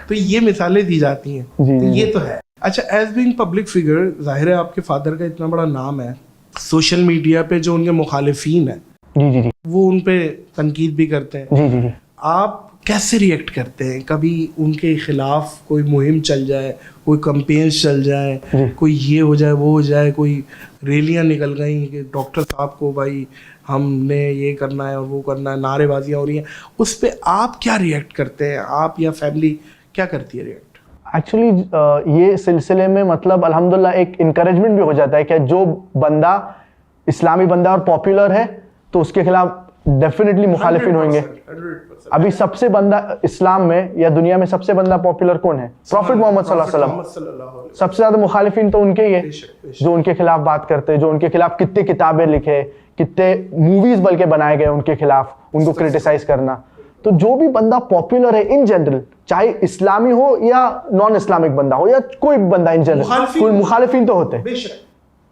[SPEAKER 1] तो ये मिसालें दी जाती हैं, तो ये तो है। अच्छा, एज बीइंग पब्लिक फिगर, जाहिर है आपके फादर का इतना बड़ा नाम है, सोशल मीडिया पे जो उनके मुखालिफिन है
[SPEAKER 2] जी
[SPEAKER 1] वो उन पे तनकीद भी करते हैं।
[SPEAKER 2] जी।
[SPEAKER 1] आप कैसे रिएक्ट करते हैं? कभी उनके खिलाफ कोई मुहिम चल जाए, कोई कैंपेन्स चल जाए, कोई ये हो जाए, वो हो जाए, कोई रैलियां निकल गई कि डॉक्टर साहब को भाई हमने ये करना है और वो करना है, नारेबाजियां हो रही हैं, उस पे आप क्या रिएक्ट करते हैं? आप या फैमिली क्या करती है रिएक्ट?
[SPEAKER 2] एक्चुअली ये सिलसिले में मतलब अल्हम्दुलिल्लाह एक इनकरेजमेंट भी हो जाता है कि जो बंदा इस्लामी बंदा और पॉपुलर है तो उसके खिलाफ डेफिनेटली मुखालिफिन होंगे।
[SPEAKER 1] 100%।
[SPEAKER 2] अभी सबसे बंदा इस्लाम में या दुनिया में सबसे बंदा पॉपुलर कौन है? प्रॉफिट मोहम्मद सल्लल्लाहु अलैहि वसल्लम। सबसे ज्यादा मुखालिफिन तो उनके ही है, जो उनके खिलाफ बात करते हैं, जो उनके खिलाफ कितने किताबें लिखे, कितने मूवीज बल्कि बनाए गए उनके खिलाफ, उनको क्रिटिसाइज करना। तो जो भी बंदा पॉपुलर है इन जनरल, चाहे इस्लामी हो या नॉन इस्लामिक बंदा हो या कोई बंदा इन जनरल, कोई मुखालिफिन तो होते हैं।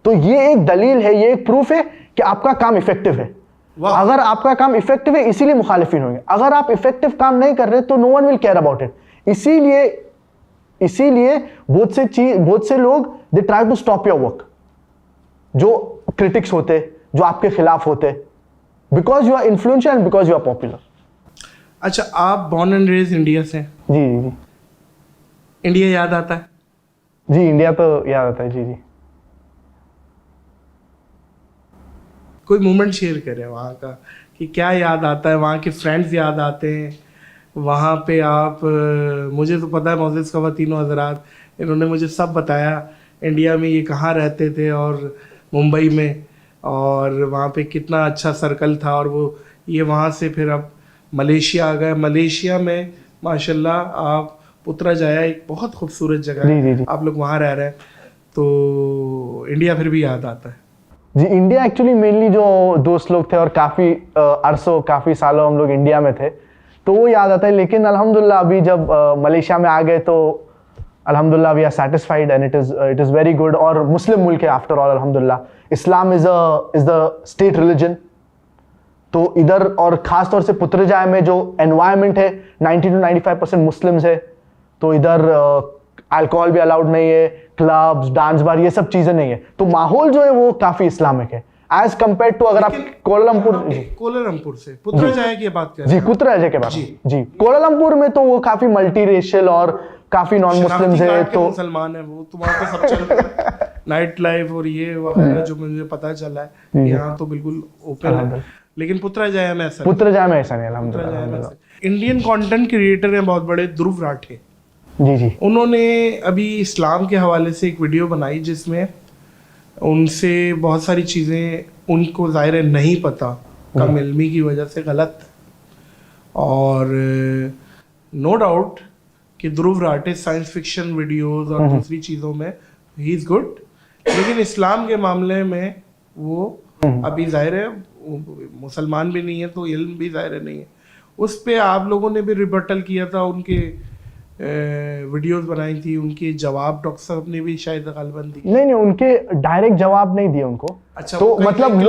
[SPEAKER 2] तो ये एक दलील है, ये एक प्रूफ है कि आपका काम इफेक्टिव है। अगर आपका काम इफेक्टिव है इसीलिए मुखालिफिन होंगे। अगर आप इफेक्टिव काम नहीं कर रहे तो no one will care about it. इसीलिए बहुत से लोग they try to stop your work, जो क्रिटिक्स होते, जो आपके खिलाफ होते, because you are influential and because you are popular.
[SPEAKER 1] अच्छा, आप बॉर्न एंड रेज इंडिया से?
[SPEAKER 2] जी।
[SPEAKER 1] इंडिया याद आता है?
[SPEAKER 2] जी, इंडिया तो याद आता है। जी।
[SPEAKER 1] कोई मोमेंट शेयर करें वहाँ का, कि क्या याद आता है? वहाँ के फ्रेंड्स याद आते हैं? वहाँ पे आप, मुझे तो पता है मोअज़्ज़िज़ ख़वातीन हज़रात, इन्होंने मुझे सब बताया इंडिया में ये कहाँ रहते थे और मुंबई में, और वहाँ पे कितना अच्छा सर्कल था, और वो ये वहाँ से फिर अब मलेशिया आ गए। मलेशिया में माशाल्लाह आप पुत्रजाया, एक बहुत खूबसूरत जगह है, आप लोग वहाँ रह रहे हैं, तो इंडिया फिर भी याद आता है?
[SPEAKER 2] जी, इंडिया एक्चुअली मेनली जो दोस्त लोग थे और काफ़ी सालों हम लोग इंडिया में थे, तो वो याद आता है। लेकिन अल्हम्दुलिल्लाह अभी जब मलेशिया में आ गए तो अल्हम्दुलिल्लाह we are satisfied and it is very good. और मुस्लिम मुल्क है आफ्टर ऑल अल्हम्दुलिल्लाह, Islam is the state religion. तो इधर और ख़ास तौर से पुत्रजाय में जो एनवायरनमेंट है 90 to 95% मुस्लिम्स है, तो इधर अल्कोहल भी अलाउड नहीं है, क्लब्स, डांस बार, ये सब चीज़ें नहीं है, तो माहौल जो है वो काफ़ी इस्लामिक है एज कम्पेयर टू अगर आप
[SPEAKER 1] कोलालमपुर से पुत्रजाया की बात करें।
[SPEAKER 2] जी, पुत्रजाया के बात जी, कोलालमपुर में तो वो काफ़ी मल्टी रेशियल और काफी नॉन मुस्लिम्स है तो
[SPEAKER 1] मुसलमान है वो, तो वहाँ पे सब चल रहा है नाइट लाइफ और ये वगैरह जो मुझे पता चला है, यहाँ तो बिल्कुल ओपन है। लेकिन पुत्रजाया में ऐसा
[SPEAKER 2] नहीं अल्हम्दुलिल्लाह।
[SPEAKER 1] इंडियन कंटेंट क्रिएटर हैं बहुत बड़े, ध्रुव राठे
[SPEAKER 2] जी जी,
[SPEAKER 1] उन्होंने अभी इस्लाम के हवाले से एक वीडियो बनाई जिसमें उनसे बहुत सारी चीज़ें उनको ज़ाहिर नहीं पता, कम इल्मी की वजह से गलत। और नो डाउट कि ध्रुव राठे साइंस फिक्शन वीडियोस और दूसरी चीज़ों में ही इज़ गुड, लेकिन इस्लाम के मामले में वो अभी ज़ाहिर है मुसलमान भी नहीं है तो इल्म भी ज़ाहिर नहीं है। उस पे आप लोगों ने भी रिबटल किया था, उनके वीडियोस बनाई थी, उनके जवाब डॉक्टर साहब ने भी शायद गालबन दी।
[SPEAKER 2] नहीं उनके डायरेक्ट जवाब नहीं दिए उनको।
[SPEAKER 1] अच्छा,
[SPEAKER 2] तो मतलब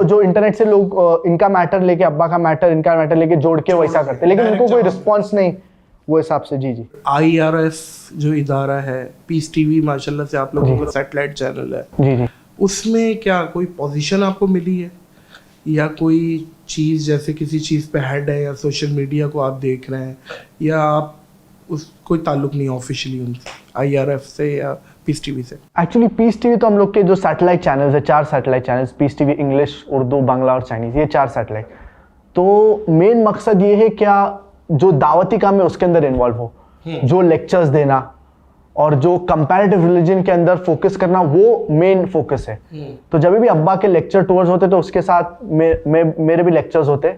[SPEAKER 2] जो इंटरनेट से लोग इनका मैटर लेके, अब्बा का मैटर इनका मैटर लेके जोड़ के वैसा करते, लेकिन उनको कोई रिस्पॉन्स नहीं वो हिसाब से। जी जी,
[SPEAKER 1] IRF जो इदारा है, पीस टीवी माशाल्लाह से आप लोगों का सैटेलाइट चैनल है,
[SPEAKER 2] जी जी,
[SPEAKER 1] उसमें क्या कोई पोजीशन आपको मिली है या कोई चीज़, जैसे किसी चीज़ पे हेड है या सोशल मीडिया को आप देख रहे हैं, या आप उस कोई ताल्लुक नहीं ऑफिशियली उनसे, IRF से या पीस टीवी से?
[SPEAKER 2] एक्चुअली पीस टीवी तो हम लोग के जो सैटेलाइट चैनल्स है, 4 satellite channels, Peace TV English, Urdu, Bangla और चाइनीज, ये 4 सैटेलाइट। तो मेन मकसद ये है क्या जो दावती काम है उसके अंदर इन्वॉल्व हो, जो लेक्चर्स देना और जो कंपैरेटिव रिलीजन के अंदर फोकस करना, वो मेन फोकस है। तो जब भी अब्बा के लेक्चर टूर्स होते तो उसके साथ मेरे भी लेक्चर्स होते,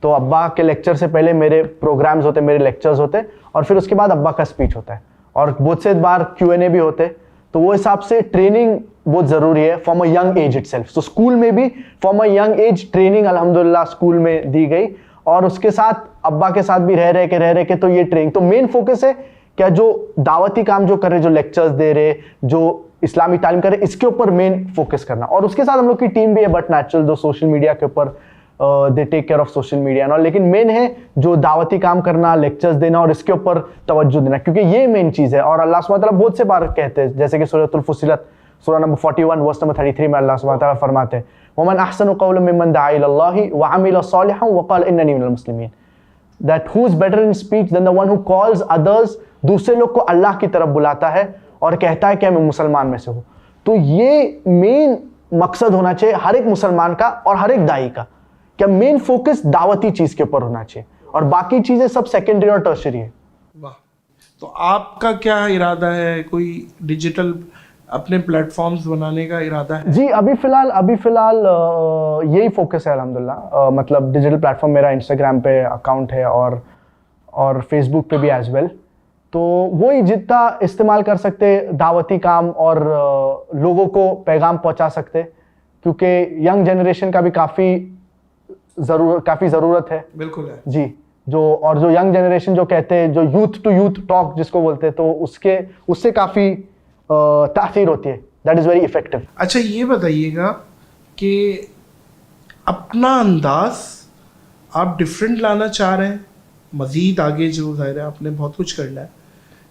[SPEAKER 2] तो अब्बा के लेक्चर से पहले मेरे प्रोग्राम्स होते, मेरे लेक्चर्स होते, और फिर उसके बाद अब्बा का स्पीच होता है, और बहुत से बार Q&A भी होते। तो वो हिसाब से ट्रेनिंग बहुत ज़रूरी है from a young age itself. तो स्कूल में भी from a young age training अल्हम्दुलिल्लाह स्कूल में दी गई, और उसके साथ अब्बा के साथ भी रह रहे के तो ये ट्रेनिंग, तो मेन फोकस है क्या जो दावती काम जो कर रहे, जो लेक्चर्स दे रहे, जो इस्लामी तालीम कर रहे, इसके ऊपर मेन फोकस करना। और उसके साथ हम लोग की टीम भी है बट नेचुरल, जो सोशल मीडिया के ऊपर they take care of social media ना, लेकिन मेन है जो दावती काम करना, लेक्चर्स देना और इसके ऊपर तवज्जो देना, क्योंकि ये मेन चीज़ है। और अल्लाह सुब्हानहू व तआला बहुत से बार कहते हैं, जैसे कि सूरतुल फुस्सिलत सूरह नंबर 41 वर्स नंबर 33 में अल्लाह सुब्हानहू व तआला फरमाते हैं, वमन अहसनु क़ौलन मिम्मन दआ इलल्लाहि व अमिल सालिहन व क़ाल इन्ननी मिनल मुस्लिमीन, that who is better in speech than the one who calls others, दूसरे लोग को अल्लाह की तरफ बुलाता है और कहता है कि मैं मुसलमान में से हूँ। तो ये मेन मकसद होना चाहिए हर एक मुसलमान का और हर एक दाई का, क्या मेन फोकस दावती चीज के ऊपर होना चाहिए और बाकी चीजें सब सेकेंडरी और टर्शरी है।
[SPEAKER 1] वाह, तो आपका क्या इरादा है, कोई डिजिटल अपने प्लेटफॉर्म्स बनाने का इरादा है?
[SPEAKER 2] जी अभी फिलहाल यही फोकस है अल्हम्दुलिल्लाह। मतलब डिजिटल प्लेटफॉर्म मेरा इंस्टाग्राम पे अकाउंट है और फेसबुक पे भी एज वेल। तो वही जितना इस्तेमाल कर सकते दावती काम और लोगों को पैगाम पहुंचा सकते, क्योंकि यंग जनरेशन का भी काफ़ी ज़रूरत है।
[SPEAKER 1] बिल्कुल है
[SPEAKER 2] जी। जो यंग जनरेशन जो कहते हैं, जो यूथ टू यूथ टॉक जिसको बोलते हैं, तो उससे काफ़ी तासीर होती है। That is very effective.
[SPEAKER 1] अच्छा ये बताइएगा कि अपना अंदाज आप डिफरेंट लाना चाह रहे हैं, मज़ीद आगे जो ज़ाहिर है आपने बहुत कुछ करना है,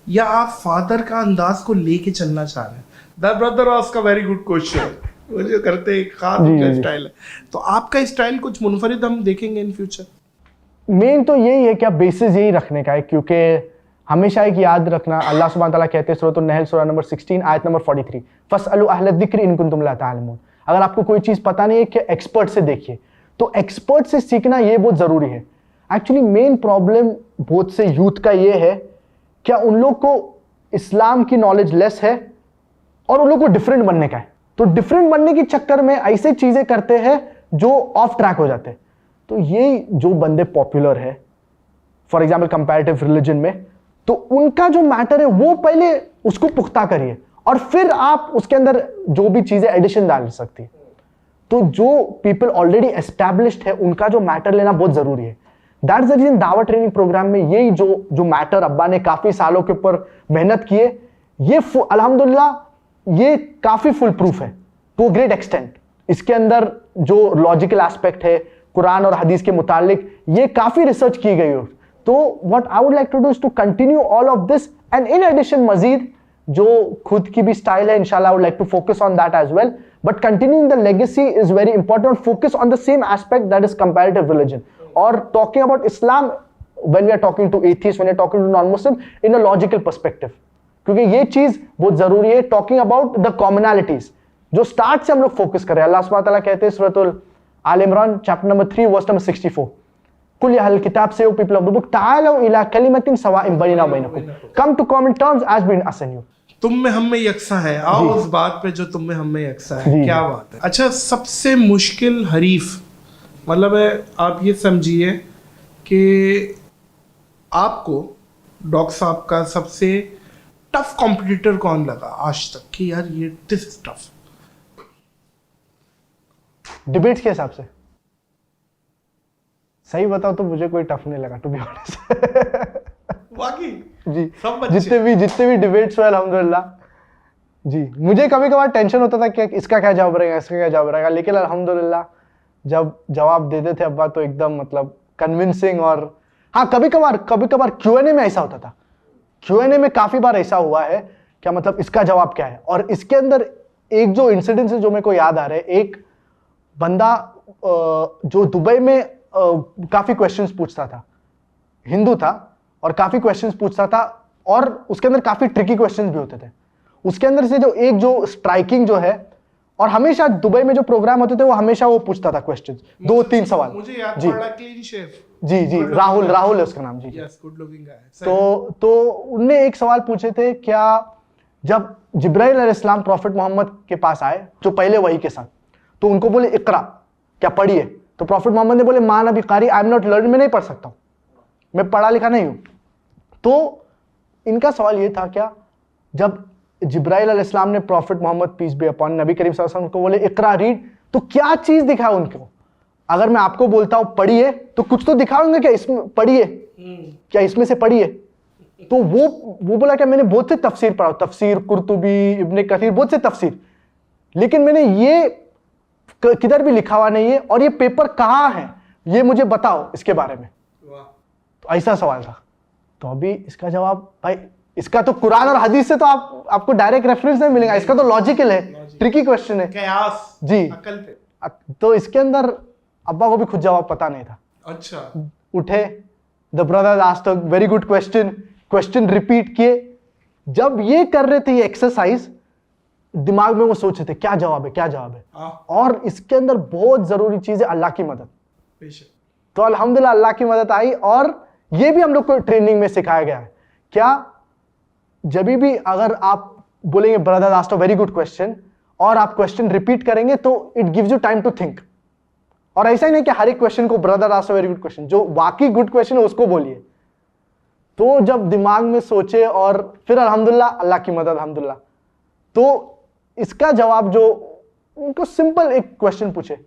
[SPEAKER 1] या आप फादर का अंदाज को लेके चलना चाह रहे हैं? The brother ask a very good question, वो जो करते हैं खास उनका स्टाइल है, तो आपका स्टाइल कुछ मुनफरिद हम देखेंगे इन फ्यूचर? मेन
[SPEAKER 2] तो यही है कि आप बेसिस यही रखने का है, क्योंकि हमेशा एक याद रखना, अल्लाह सुब्हानहू व तआला कहते हैं सूरह अन-नहल सूरह नंबर 16 आयत नंबर 43, फस्अलू अहल ज़िक्र इन कुंतुम ला तालमून। अगर आपको कोई चीज़ पता नहीं है कि एक्सपर्ट से देखिए। तो एक्सपर्ट से सीखना ये बहुत ज़रूरी है। एक्चुअली मेन प्रॉब्लम बहुत से यूथ का ये है, क्या उन लोग को इस्लाम की नॉलेज लेस है और उन लोग को डिफरेंट बनने का है। तो डिफरेंट बनने के चक्कर में ऐसे चीज़ें करते हैं जो ऑफ ट्रैक हो जाते हैं। तो ये जो बंदे पॉपुलर है फॉर एग्जाम्पल कंपैरेटिव रिलीजन में, तो उनका जो मैटर है वो पहले उसको पुख्ता करिए और फिर आप उसके अंदर जो भी चीज़ें एडिशन डाल सकती है। तो जो पीपल ऑलरेडी एस्टैब्लिश्ड है उनका जो मैटर लेना बहुत ज़रूरी है। दैट्स द रीजन दावा ट्रेनिंग प्रोग्राम में यही जो मैटर अब्बा ने काफ़ी सालों के ऊपर मेहनत की है, ये अल्हम्दुलिल्लाह ये काफ़ी फुल प्रूफ है टू ग्रेट एक्सटेंट। इसके अंदर जो लॉजिकल एस्पेक्ट है कुरान और हदीस के मुतालिक, ये काफ़ी रिसर्च की गई हो। तो what I would like to do is to continue all of this and in addition मजीद जो खुद की भी स्टाइल है, इंशाल्लाह I would like to focus on that as well, but continuing the legacy is very important. Focus on the same aspect that is comparative religion और talking about Islam when we are talking to atheists, when we are talking to non-Muslim, in a logical perspective. क्योंकि ये चीज बहुत जरूरी है, टॉकिंग अबाउट द कॉमनैलिटीज, जो स्टार्ट से हम लोग फोकस करें. अल्लाह सुब्हानहू व तआला कहते हैं सूरह आल इमरान चैप्टर नंबर 3 वर्स नंबर 64, कुल या अहल किताब से, O people of the book, ताअलू इला कलिमतिन सवाइन बैनना व बैनकुम, come to common terms as between us and you.
[SPEAKER 1] तुम में हम में यकसा है, आओ उस बात पे जो तुम में हम में यकसा है. क्या बात है. अच्छा, सबसे मुश्किल हरीफ, मतलब है आप ये समझिए कि आपको डॉक्टर साहब का सबसे टफ कॉम्पिटिटर कौन लगा आज तक कि यार ये दिस इज टफ?
[SPEAKER 2] डिबेट्स के हिसाब से सही बताओ तो मुझे कोई टफ नहीं लगा, टू बी ऑनेस्ट.
[SPEAKER 1] वाकई
[SPEAKER 2] जी,
[SPEAKER 1] सब
[SPEAKER 2] जितने भी डिबेट्स हुए अल्हम्दुलिल्लाह जी, मुझे कभी कभार टेंशन होता था कि इसका क्या जवाब रहेगा, इसका क्या जवाब रहेगा, लेकिन अल्हम्दुलिल्लाह जब जवाब देते थे अब्बा तो एकदम मतलब कन्विंसिंग. और हाँ, कभी कभार Q&A में ऐसा होता था, Q&A में काफी बार ऐसा हुआ है, क्या मतलब इसका जवाब क्या है. और इसके अंदर एक जो इंसिडेंट है जो मेरे को याद आ रहा है, एक बंदा जो दुबई में काफी क्वेश्चंस पूछता था, हिंदू था और काफी क्वेश्चंस पूछता था, और उसके अंदर काफी ट्रिकी क्वेश्चंस भी होते थे. उसके अंदर से जो स्ट्राइकिंग जो है, और हमेशा दुबई में जो प्रोग्राम होते थे वो हमेशा वो पूछता था क्वेश्चंस, 2-3 सवाल.
[SPEAKER 1] मुझे याद
[SPEAKER 2] जी
[SPEAKER 1] पड़ा, क्लीन शेफ.
[SPEAKER 2] जी राहुल है उसका नाम. जी
[SPEAKER 1] यस, गुड लुकिंग गाय.
[SPEAKER 2] तो उनने एक सवाल पूछे थे, क्या जब जिब्राइल अलैहिस्सलाम प्रॉफिट मोहम्मद के पास आए जो पहले वही के साथ, तो उनको बोले इकरा, क्या पढ़िए. तो प्रॉफिट मोहम्मद ने बोले मा नबी कारी, आई एम नॉट लर्न, मैं नहीं पढ़ सकता हूं, मैं पढ़ा लिखा नहीं हूं. तो इनका सवाल ये था, क्या जब जिब्राइल अलैहिस्सलाम ने prophet Muhammad peace be upon नबी करीम सल्लल्लाहु अलैहि वसल्लम को बोले इकरा रीड, तो क्या चीज दिखाया उनको. अगर मैं आपको बोलता हूं पढ़िए तो कुछ तो दिखाऊंगा, क्या इसमें पढ़िए, क्या इसमें से पढ़िए. तो वो बोला क्या मैंने बहुत से तफसीर पढ़ा, तफसीर कुर्तुबी, इब्ने कसीर, बहुत से तफसीर, लेकिन मैंने ये किधर भी लिखा हुआ नहीं है, और ये पेपर कहां है ये मुझे बताओ इसके बारे में. तो ऐसा सवाल था. तो अभी इसका जवाब भाई, इसका तो कुरान और हदीस से तो आपको डायरेक्ट रेफरेंस नहीं मिलेगा, इसका तो लॉजिकल है, ट्रिकी क्वेश्चन है.
[SPEAKER 1] कयास
[SPEAKER 2] जी,
[SPEAKER 1] अकल पे.
[SPEAKER 2] तो इसके अंदर अब्बा को भी खुद जवाब पता नहीं था.
[SPEAKER 1] अच्छा.
[SPEAKER 2] उठे, the brother asked a very good question repeat किए. जब ये कर रहे थे ये एक्सरसाइज, दिमाग में वो सोच रहे थे क्या जवाब है. और इसके अंदर बहुत जरूरी चीज है अल्लाह की मदद. तो अल्हम्दुलिल्लाह अल्लाह की मदद आई, और ये भी हम लोग को ट्रेनिंग में सिखाया गया है. क्या जब भी अगर आप बोलेंगे brother asked a very good question, और आप क्वेश्चन रिपीट करेंगे तो it gives you time to think. और ऐसा ही नहीं कि हर एक क्वेश्चन को brother asked a very good question, जो वाकई गुड क्वेश्चन है उसको बोलिए. तो जब दिमाग में सोचे, और फिर अल्हम्दुलिल्लाह अल्लाह की मदद अल्हम्दुलिल्लाह. तो इसका जवाब जो उनको सिंपल एक क्वेश्चन पूछे,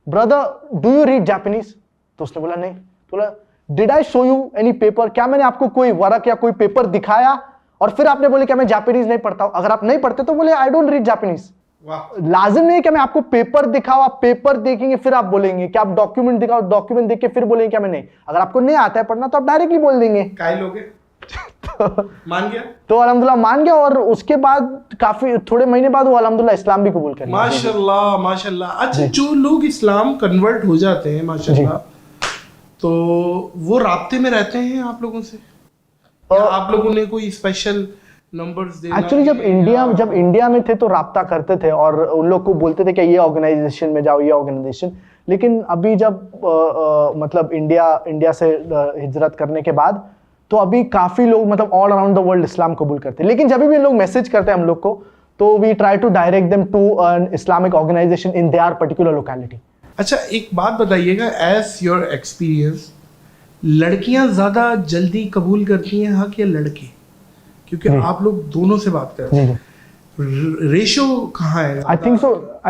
[SPEAKER 2] brother do you read Japanese, तो उसने बोला नहीं. तो बोला did I show you any paper, क्या मैंने आपको कोई वर्क या कोई पेपर दिखाया, और फिर आपने बोले क्या मैं जापानीज नहीं पढ़ता हूं. अगर आप नहीं पढ़ते तो बोले आई डोंट रीड जापानीज. लाजिम नहीं है कि मैं आपको पेपर दिखाऊं, आप पेपर देखेंगे फिर आप बोलेंगे, कि आप डॉक्यूमेंट दिखाओ, डॉक्यूमेंट देख के फिर बोलेंगे क्या मैं नहीं. अगर आपको नहीं आता है पढ़ना तो आप डायरेक्टली बोल देंगे.
[SPEAKER 1] मान गया.
[SPEAKER 2] तो अल्हम्दुलिल्लाह मान गया, और उसके बाद काफी थोड़े महीने बाद वो अल्हम्दुलिल्लाह इस्लाम भी कबूल कर लिया.
[SPEAKER 1] माशाल्लाह माशाल्लाह. अच्छा, जो लोग इस्लाम कन्वर्ट हो जाते हैं माशाल्लाह, तो वो राब्ते में रहते हैं आप लोगों से, या आप लोगों ने कोई स्पेशल नंबर्स देना?
[SPEAKER 2] एक्चुअली जब इंडिया में थे तो राब्ता करते थे, और उन लोग को बोलते थे कि ये ऑर्गेनाइजेशन में जाओ, ये ऑर्गेनाइजेशन. लेकिन अभी जब मतलब इंडिया से हिजरत करने के बाद, तो अभी काफी लोग मतलब ऑल अराउंड द वर्ल्ड इस्लाम कबूल करते हैं. लेकिन जब भी लोग मैसेज करते हैं हम लोग को, तो we try to direct them to an Islamic organisation in their particular locality.
[SPEAKER 1] अच्छा, एक बात बताइएगा, एज योर एक्सपीरियंस, लड़कियां ज्यादा जल्दी कबूल करती हैं हक या लड़के? क्योंकि आप लोग दोनों से बात कर रहे हैं, रेशो कहाँ है? I